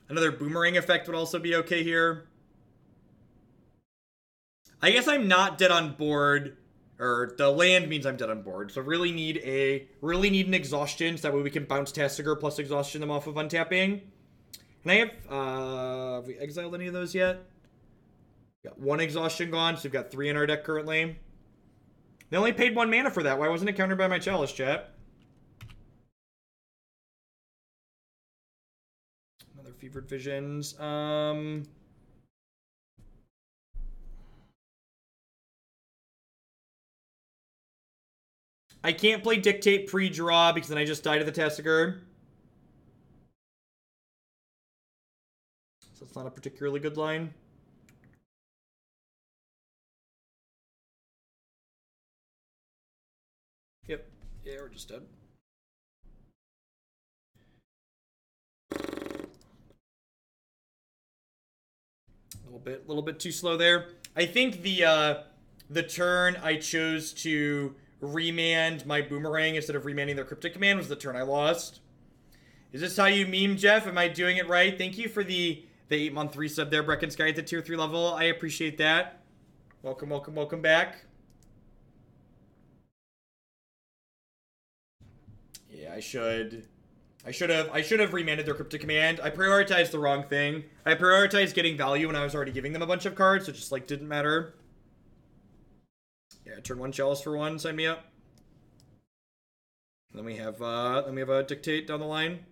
Another Boomerang effect would also be okay here. I guess I'm not dead on board, or the land means I'm dead on board. So really need an Exhaustion, so that way we can bounce Tasigur plus Exhaustion them off of untapping. And I have we exiled any of those yet? Got one Exhaustion gone, so we've got 3 in our deck currently. They only paid 1 mana for that. Why wasn't it countered by my Chalice, chat? Another Fevered Visions. I can't play Dictate pre-draw because then I just die to the Tasigur. So it's not a particularly good line. Yep. Yeah, we're just dead. A little bit too slow there. I think the turn I chose to remand my Boomerang instead of remanding their Cryptic Command was the turn I lost. Is this how you meme, Jeff? Am I doing it right? Thank you for the 8-month resub there, Brecken Sky at the tier 3 level. I appreciate that. Welcome, welcome, welcome back. Yeah, I should have remanded their Cryptic Command. I prioritized the wrong thing. I prioritized getting value when I was already giving them a bunch of cards, so it just like didn't matter. Yeah, turn 1 Chalice for 1, sign me up. Then we have a Dictate down the line.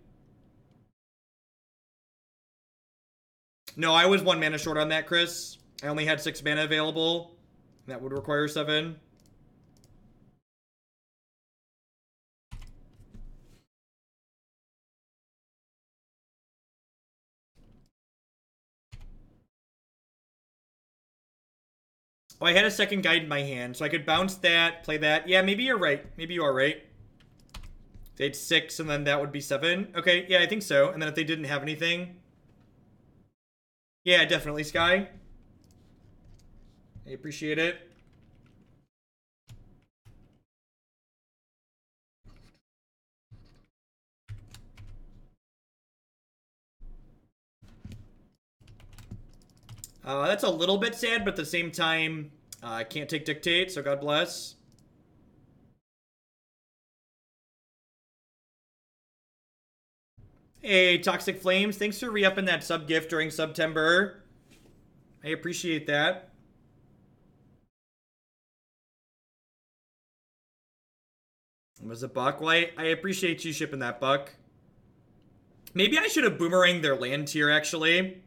No, I was 1 mana short on that, Chris. I only had 6 mana available. That would require 7. Oh, I had a second guide in my hand, so I could bounce that, play that. Yeah, maybe you're right. Maybe you are right. They had 6, and then that would be 7. Okay, yeah, I think so. And then if they didn't have anything... Yeah, definitely, Sky. I appreciate it. That's a little bit sad, but at the same time, I can't take Dictate, so God bless. Hey, Toxic Flames, thanks for re-upping that sub-gift during September. I appreciate that. Was it Buck? Well, I appreciate you shipping that, Buck. Maybe I should have Boomeranged their land tier, actually.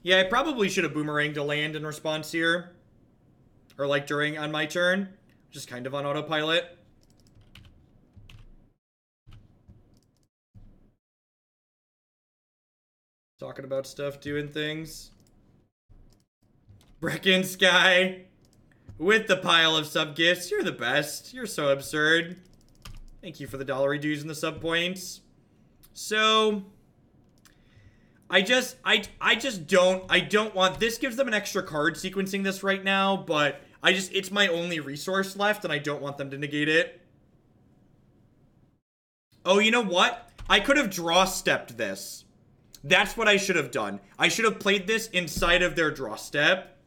Yeah, I probably should have Boomeranged a land in response here. Or like during, on my turn. Just kind of on autopilot. Talking about stuff, doing things. Brecken Sky with the pile of sub gifts. You're the best. You're so absurd. Thank you for the dollary dues and the sub points. So I don't want, this gives them an extra card sequencing this right now, but it's my only resource left and I don't want them to negate it. Oh, you know what? I could have draw stepped this. That's what I should have done. I should have played this inside of their draw step.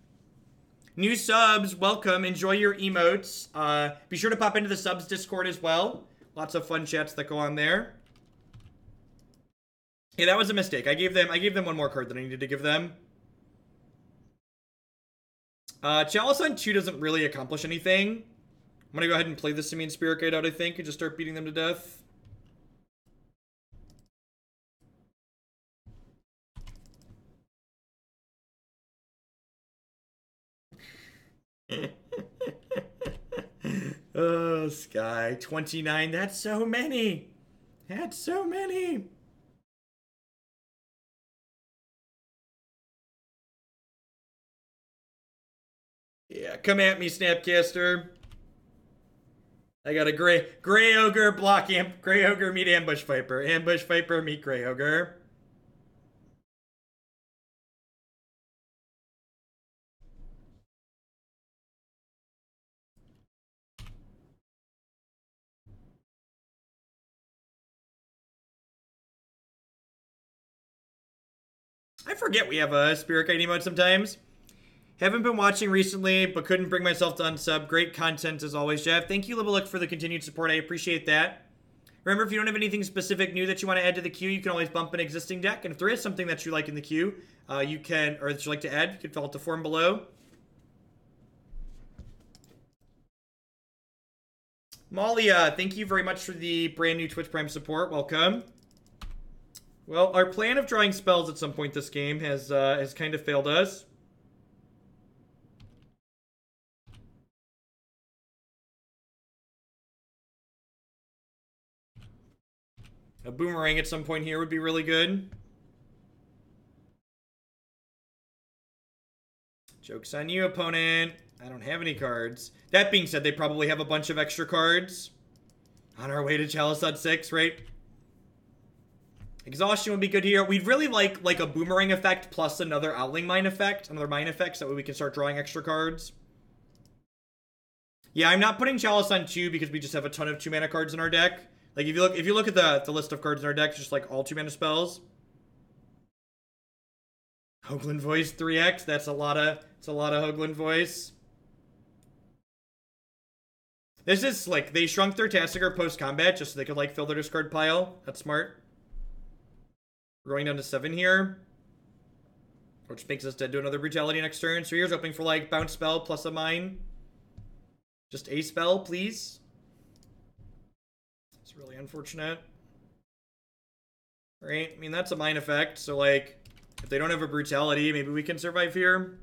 New subs, welcome. Enjoy your emotes. Be sure to pop into the subs Discord as well. Lots of fun chats that go on there. Yeah, that was a mistake. I gave them one more card than I needed to give them. Chalice on 2 doesn't really accomplish anything. I'm gonna go ahead and play the Simian Spirit Guide out, I think, and just start beating them to death. Oh, Sky. 29. That's so many. That's so many. Yeah, come at me, Snapcaster. I got a gray ogre block gray ogre meet ambush viper. Ambush viper meet gray ogre. I forget we have a Spirit Guide emote sometimes. Haven't been watching recently, but couldn't bring myself to unsub. Great content as always, Jeff. Thank you, Libeluk, for the continued support. I appreciate that. Remember, if you don't have anything specific new that you want to add to the queue, you can always bump an existing deck. And if there is something that you like in the queue, you can, or that you like to add, you can fill out the form below. Malia, thank you very much for the brand new Twitch Prime support. Welcome. Well, our plan of drawing spells at some point this game has kind of failed us. A Boomerang at some point here would be really good. Joke's on you, opponent. I don't have any cards. That being said, they probably have a bunch of extra cards. On our way to Chalice on 6, right? Exhaustion would be good here. We'd really like a Boomerang effect plus another Howling Mine effect. Another Mine effect, so that way we can start drawing extra cards. Yeah, I'm not putting Chalice on 2 because we just have a ton of 2-mana cards in our deck. Like, if you look at the list of cards in our deck, it's just like all 2-mana spells. Hoagland Voice 3x, that's a lot of Hoagland Voice. This is like, they shrunk their Tassiger post-combat just so they could like fill their discard pile. That's smart. We're going down to 7 here. Which makes us dead to another Brutality next turn. So here's hoping for like bounce spell plus a mine. Just a spell, please. It's really unfortunate. Right? I mean, that's a mine effect. So like, if they don't have a Brutality, maybe we can survive here.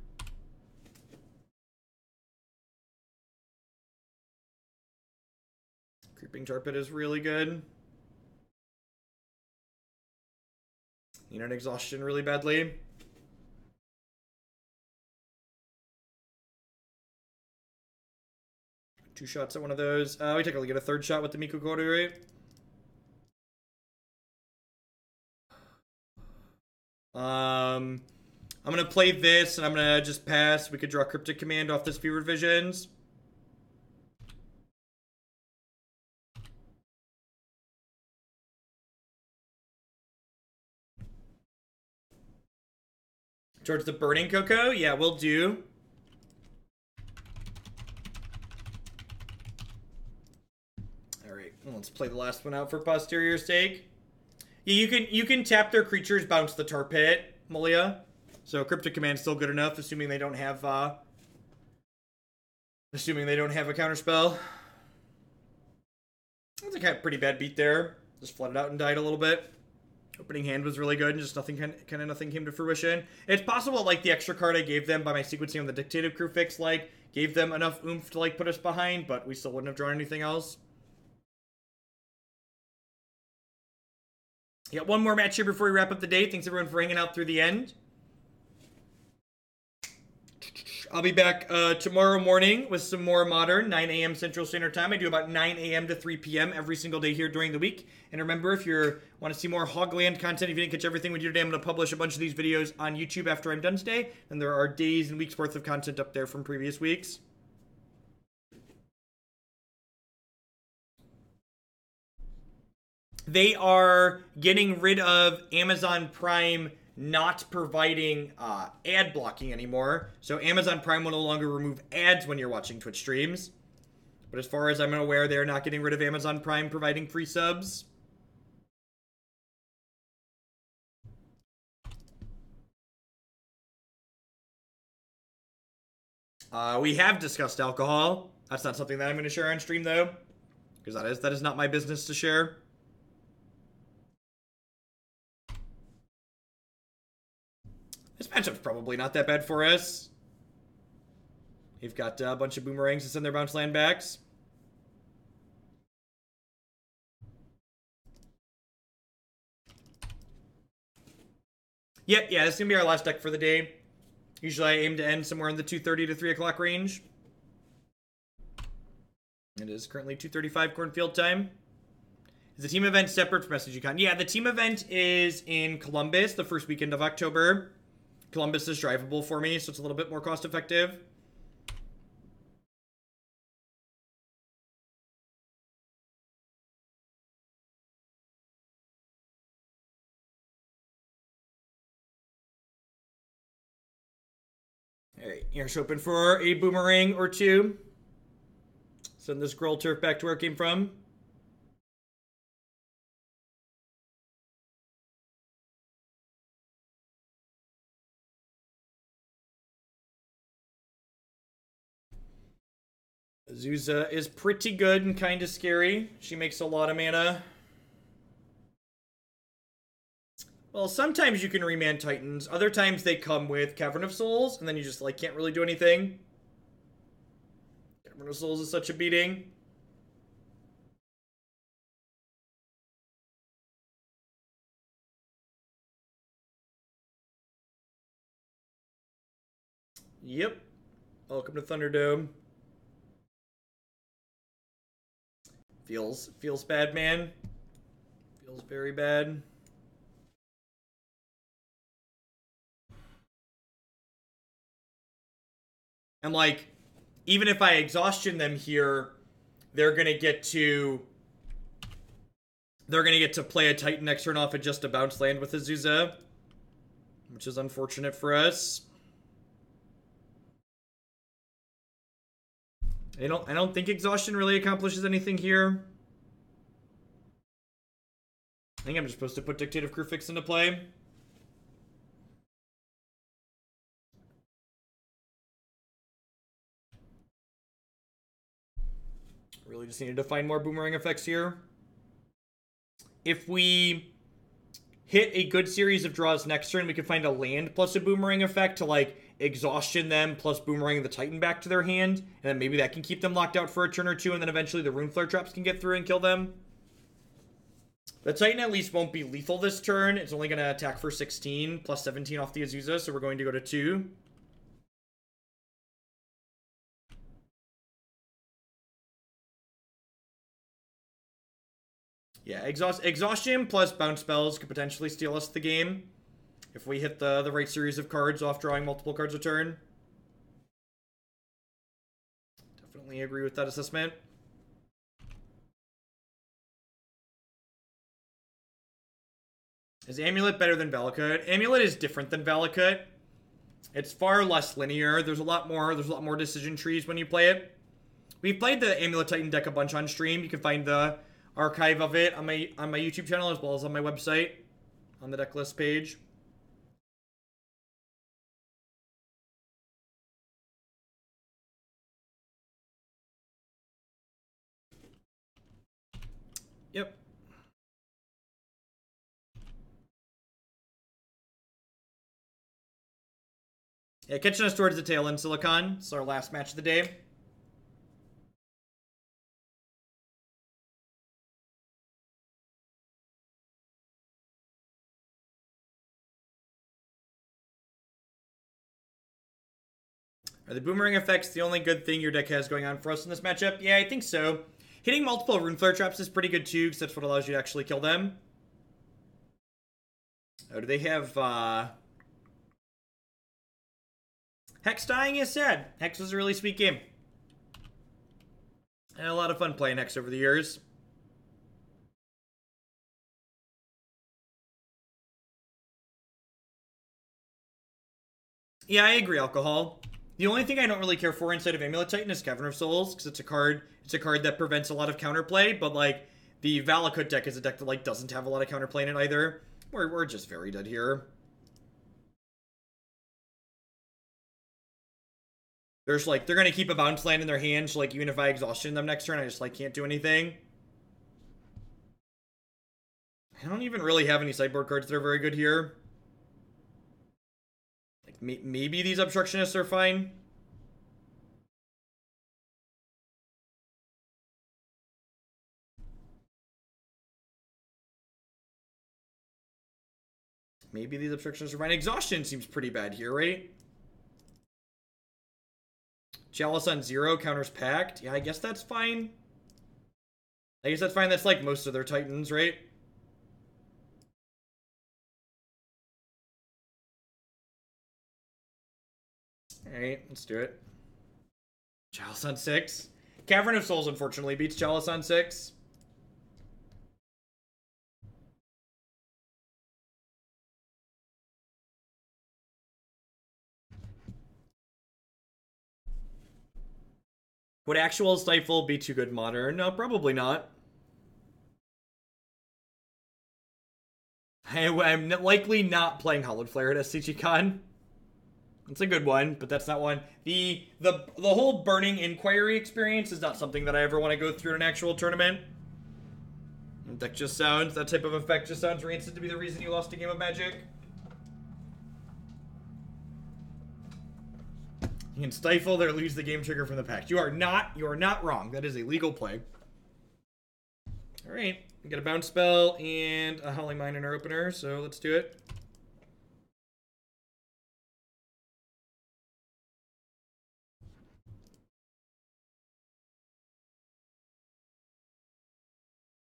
Creeping Tarpit is really good. You know, an Exhaustion really badly. Two shots at one of those. We technically get a third shot with the Mikokoro, right? I'm gonna play this, and I'm gonna just pass. We could draw Cryptic Command off this Fevered Visions. Towards the Burning Cocoa? Yeah, we'll do. Alright, well, let's play the last one out for posterior's sake. Yeah, you can tap their creatures, bounce the Tar Pit, Malia. So Cryptic Command's still good enough, assuming they don't have a counterspell. That's a pretty bad beat there. Just flooded out and died a little bit. Opening hand was really good, and just nothing came to fruition. It's possible, like, the extra card I gave them by my sequencing on the Dictate of Kruphix, like, gave them enough oomph to, like, put us behind, but we still wouldn't have drawn anything else. Yeah, one more match here before we wrap up the day. Thanks, everyone, for hanging out through the end. I'll be back tomorrow morning with some more Modern, 9 a.m. Central Standard Time. I do about 9 a.m. to 3 p.m. every single day here during the week. And remember, if you want to see more Hogland content, if you didn't catch everything we do today, I'm going to publish a bunch of these videos on YouTube after I'm done today. And there are days and weeks worth of content up there from previous weeks. They are getting rid of Amazon Prime not providing ad blocking anymore. So Amazon Prime will no longer remove ads when you're watching Twitch streams. But as far as I'm aware, they're not getting rid of Amazon Prime providing free subs. We have discussed alcohol. That's not something that I'm going to share on stream, though. Because that is not my business to share. This matchup's probably not that bad for us. We've got a bunch of boomerangs to send their bounce land backs. Yep, yeah, this is going to be our last deck for the day. Usually I aim to end somewhere in the 2:30 to 3 o'clock range. It is currently 2:35 cornfield time. Is the team event separate from SCGCon? Yeah, the team event is in Columbus the first weekend of October. Columbus is drivable for me, so it's a little bit more cost effective. Alright, here's hoping for a boomerang or two. Send this Gruul turf back to where it came from. Azusa is pretty good and kind of scary. She makes a lot of mana. Well, sometimes you can remand Titans. Other times they come with Cavern of Souls, and then you just, like, can't really do anything. Cavern of Souls is such a beating. Yep. Welcome to Thunderdome. Feels bad, man. Feels very bad. And like, even if I exhaustion them here, they're gonna get to play a Titan next turn off and just a bounce land with Azusa, which is unfortunate for us. I don't think exhaustion really accomplishes anything here. I think I'm just supposed to put Dictate of Kruphix into play. Really just needed to find more boomerang effects here. If we hit a good series of draws next turn, we could find a land plus a boomerang effect to, like, exhaustion them plus boomerang the Titan back to their hand. And then maybe that can keep them locked out for a turn or two, and then eventually the Runeflare Traps can get through and kill them. The Titan at least won't be lethal this turn. It's only going to attack for 16 plus 17 off the Azusa, so we're going to go to 2. Yeah, Exhaustion plus bounce spells could potentially steal us the game if we hit the right series of cards off drawing multiple cards a turn. Definitely agree with that assessment. Is Amulet better than Valakut? Amulet is different than Valakut. It's far less linear. There's a lot more decision trees when you play it. We've played the Amulet Titan deck a bunch on stream. You can find the archive of it on my YouTube channel as well as on my website on the deck list page. Yep. Yeah, catching us towards the tail end, Silicon. It's our last match of the day. Are the Boomerang effects the only good thing your deck has going on for us in this matchup? Yeah, I think so. Hitting multiple Runeflare Traps is pretty good too, because that's what allows you to actually kill them. Oh, do they have, Hex dying is sad. Hex was a really sweet game. I had a lot of fun playing Hex over the years. Yeah, I agree, Alcohol. The only thing I don't really care for inside of Amulet Titan is Cavern of Souls, because it's a card that prevents a lot of counterplay, but like the Valakut deck is a deck that like doesn't have a lot of counterplay in it either. We're just very dead here. There's like they're gonna keep a bounce land in their hand, so like even if I exhaustion them next turn, I just like can't do anything. I don't even really have any sideboard cards that are very good here. Maybe these Obstructionists are fine. Maybe these Obstructionists are fine. Exhaustion seems pretty bad here, right? Chalice on 0 counters Pact. Yeah, I guess that's fine. I guess that's fine. That's like most of their Titans, right? Alright, let's do it. Chalice on 6. Cavern of Souls, unfortunately, beats Chalice on 6. Would actual Stifle be too good modern? No, probably not. I'm likely not playing Hollowed Flare at SCGCon. It's a good one, but that's not one. The whole Burning Inquiry experience is not something that I ever want to go through in an actual tournament. That just sounds, that type of effect just sounds rancid to be the reason you lost a game of Magic. You can stifle there, lose the game trigger from the pact. You are not wrong. That is a legal play. Alright, we got a bounce spell and a Howling Mine in our opener, so let's do it.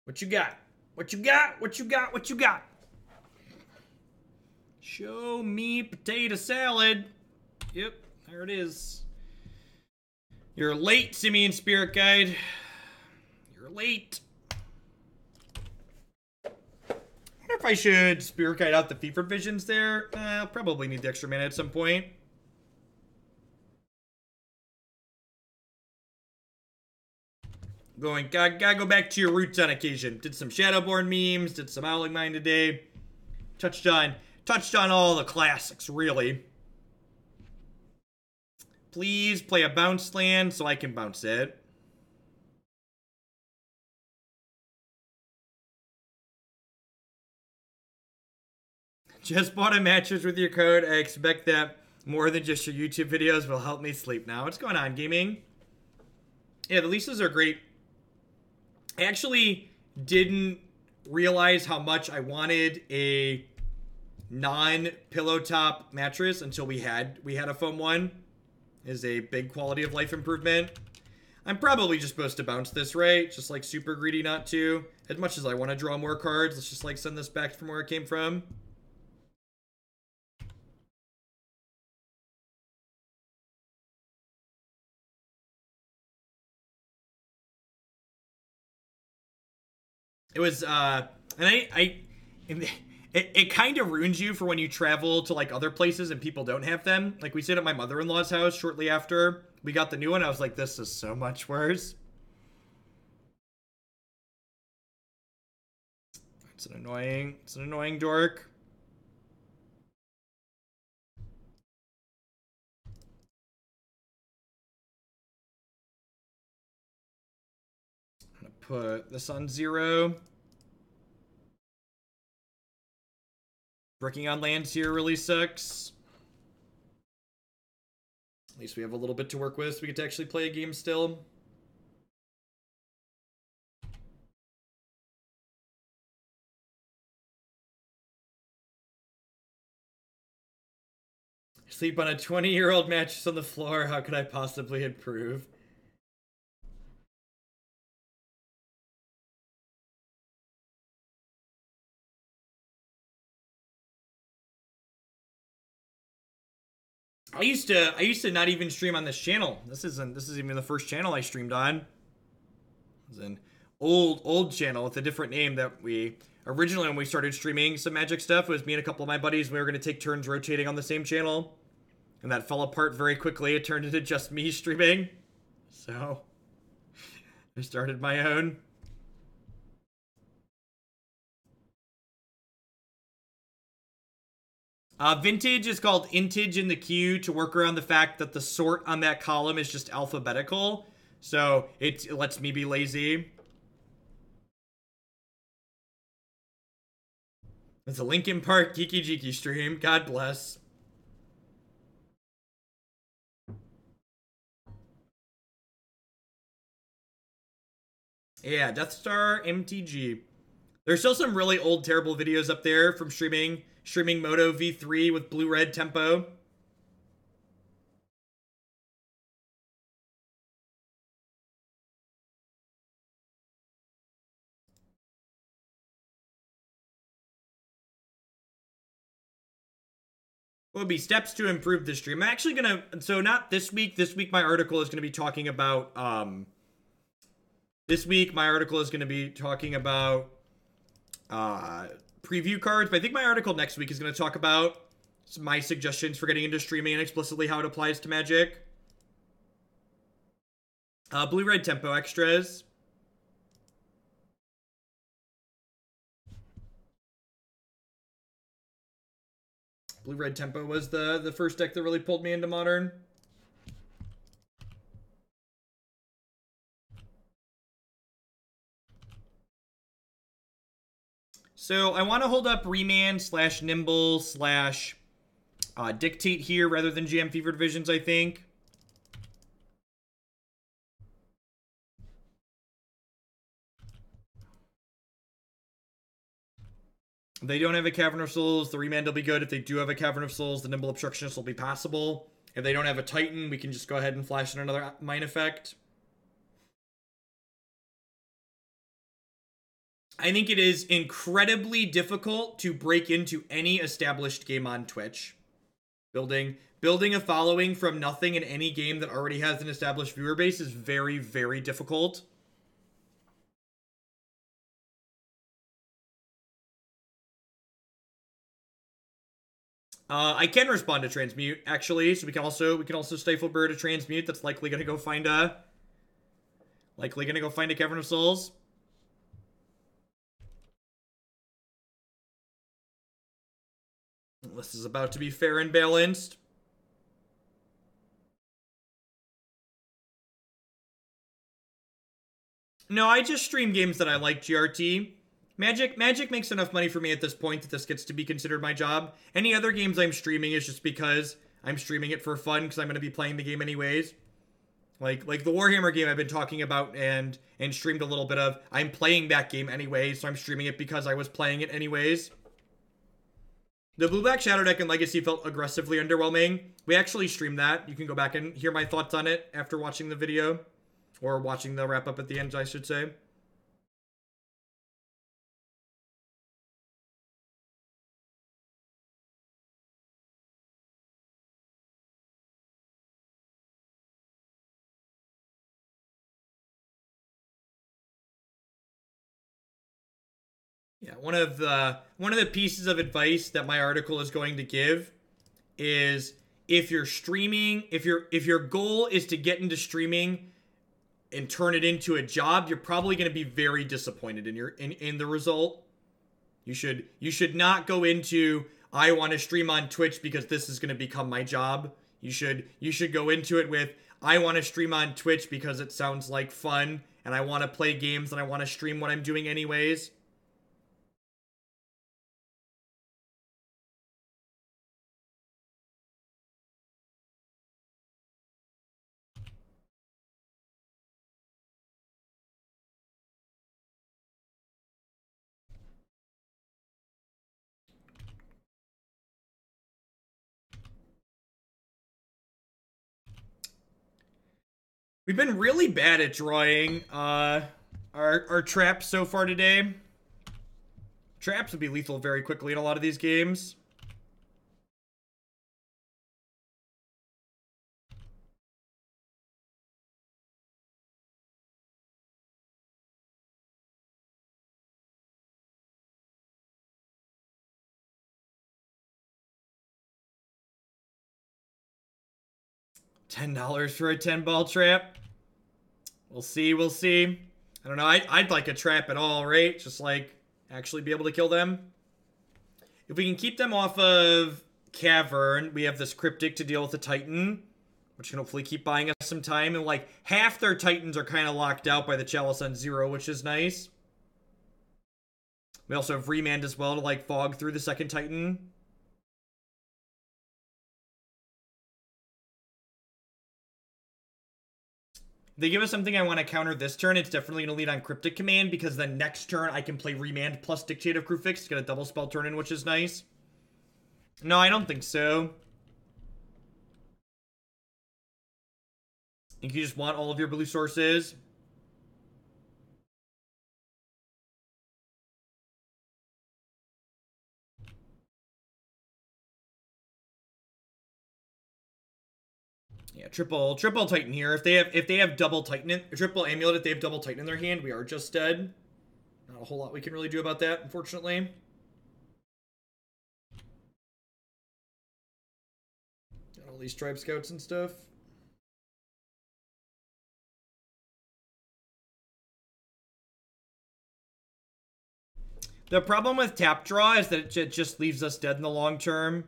What you got? What you got? What you got? What you got? Show me potato salad. Yep, there it is. You're late, Simian Spirit Guide. You're late. I wonder if I should Spirit Guide out the Fevered Visions there. I'll probably need the extra mana at some point. Gotta go back to your roots on occasion. Did some Shadowborn memes, did some Howling Mine today. Touched on all the classics, really. Please play a bounce land so I can bounce it. Just bought a mattress with your code. I expect that more than just your YouTube videos will help me sleep now. What's going on, gaming? Yeah, the leases are great. I actually didn't realize how much I wanted a non-pillow top mattress until we had a foam one. Is a big quality of life improvement. I'm probably just supposed to bounce this, right? Just like super greedy not to. As much as I want to draw more cards, let's just like send this back from where it came from. It was, and it kind of ruins you for when you travel to like other places and people don't have them. Like we stayed at my mother-in-law's house shortly after we got the new one. I was like, this is so much worse. It's an annoying dork. I'm gonna put this on 0. Working on lands here really sucks. At least we have a little bit to work with so we get to actually play a game still. Sleep on a 20-year-old mattress on the floor. How could I possibly improve? I used to not even stream on this channel. This isn't even the first channel I streamed on. It was an old channel with a different name that we originally, when we started streaming some Magic stuff, it was me and a couple of my buddies. We were going to take turns rotating on the same channel, and that fell apart very quickly. It turned into just me streaming, so I started my own. Vintage is called intage in the queue to work around the fact that the sort on that column is just alphabetical. So it lets me be lazy. It's a Linkin Park Geeky Jeeky stream. God bless. Yeah, Death Star MTG. There's still some really old, terrible videos up there from streaming Moto V3 with blue-red tempo. What would be steps to improve the stream? I'm actually gonna, so not this week. This week my article is gonna be talking about, preview cards, but I think my article next week is going to talk about my suggestions for getting into streaming and explicitly how it applies to Magic. Blue-red tempo extras. Blue-red tempo was the first deck that really pulled me into Modern. So I want to hold up Remand / Nimble / Dictate here rather than GM Fever Divisions, I think. If they don't have a Cavern of Souls, the Remand will be good. If they do have a Cavern of Souls, the Nimble Obstructionist will be passable. If they don't have a Titan, we can just go ahead and flash in another Mine effect. I think it is incredibly difficult to break into any established game on Twitch. Building a following from nothing in any game that already has an established viewer base is very, very difficult. I can respond to transmute actually, so we can also stifle bird to transmute. That's likely gonna go find a Cavern of Souls. This is about to be fair and balanced. No, I just stream games that I like, GRT. Magic makes enough money for me at this point that this gets to be considered my job. Any other games I'm streaming is just because I'm streaming it for fun because I'm going to be playing the game anyways. Like the Warhammer game I've been talking about and streamed a little bit of. I'm playing that game anyways, so I'm streaming it because I was playing it anyways. The Blue-Black Shadow deck in Legacy felt aggressively underwhelming. We actually streamed that. You can go back and hear my thoughts on it after watching the video. Or watching the wrap-up at the end, I should say. Yeah, one of the pieces of advice that my article is going to give is if you're streaming, if your goal is to get into streaming and turn it into a job, you're probably going to be very disappointed in the result. You should not go into I want to stream on Twitch because this is going to become my job. You should go into it with I want to stream on Twitch because it sounds like fun and I want to play games and I want to stream what I'm doing anyways. We've been really bad at drawing our traps so far today. Traps would be lethal very quickly in a lot of these games. $10 for a 10-ball trap. We'll see, we'll see. I don't know, I'd like a trap at all, right? Just like actually be able to kill them. If we can keep them off of Cavern, we have this Cryptic to deal with the Titan, which can hopefully keep buying us some time. And like half their Titans are kind of locked out by the Chalice on 0, which is nice. We also have Remand as well to like fog through the second Titan. If they give us something I want to counter this turn, it's definitely going to lead on Cryptic Command, because then next turn I can play Remand plus Dictate of Kruphix to get a double spell turn in, which is nice. No, I don't think so. I think you just want all of your blue sources. Yeah, triple Titan here. If they have double Titan, triple Amulet, if they have double Titan in their hand, we are just dead. Not a whole lot we can really do about that, unfortunately. Got all these Tribe Scouts and stuff. The problem with tap draw is that it just leaves us dead in the long term.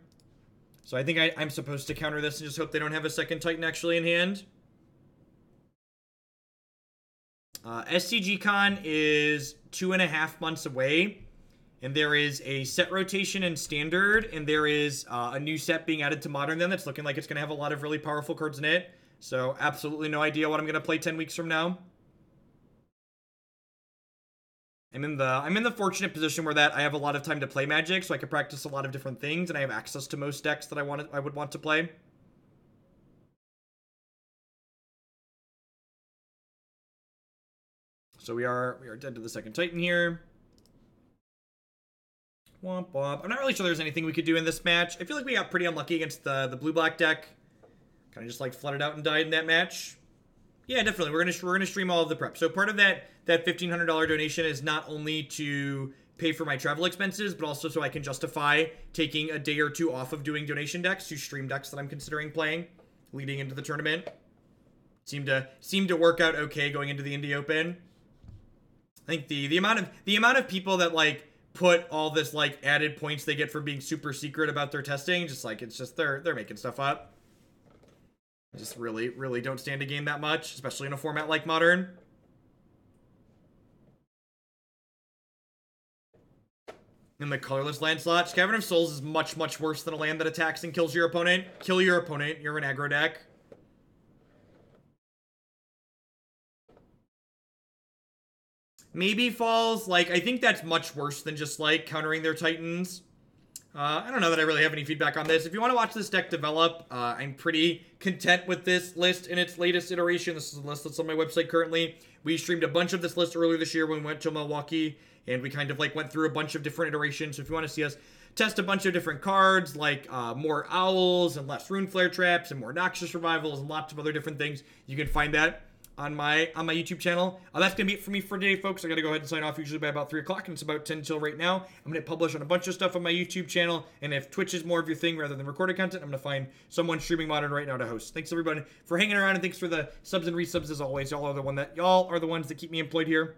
So I think I'm supposed to counter this and just hope they don't have a second Titan actually in hand. SCG Con is 2.5 months away. And there is a set rotation in Standard. And there is a new set being added to Modern then that's looking like it's going to have a lot of really powerful cards in it. So absolutely no idea what I'm going to play 10 weeks from now. I'm in the fortunate position where I have a lot of time to play Magic, so I can practice a lot of different things, and I have access to most decks that I would want to play. So we are dead to the second Titan here. Womp womp. I'm not really sure there's anything we could do in this match. I feel like we got pretty unlucky against the blue-black deck. Kind of just like flooded out and died in that match. Yeah, definitely. We're gonna stream all of the prep. So part of that $1,500 donation is not only to pay for my travel expenses, but also so I can justify taking a day or two off of doing donation decks to stream decks that I'm considering playing leading into the tournament. Seemed to work out okay going into the Indie Open. I think the amount of people that like put all this like added points they get for being super secret about their testing, just like it's just they're making stuff up. I just really don't stand a game that much, especially in a format like Modern. In the colorless land slot, Cavern of Souls is much worse than a land that attacks and kills your opponent. Kill your opponent, you're an aggro deck. Maybe Falls, like, I think that's much worse than just, like, countering their Titans. I don't know that I really have any feedback on this. If you want to watch this deck develop, I'm pretty content with this list in its latest iteration. This is a list that's on my website currently. We streamed a bunch of this list earlier this year when we went to Milwaukee, and we kind of like went through a bunch of different iterations. So if you want to see us test a bunch of different cards, like more Owls and less Runeflare Traps and more Noxious Revivals and lots of other different things, you can find that on my YouTube channel. That's going to be it for me for today, folks. I got to go ahead and sign off usually by about 3 o'clock, and it's about 10 till right now. I'm going to publish on a bunch of stuff on my YouTube channel, and if Twitch is more of your thing rather than recorded content, I'm going to find someone streaming Modern right now to host. Thanks, everybody, for hanging around, and thanks for the subs and resubs as always. Y'all are the ones that keep me employed here.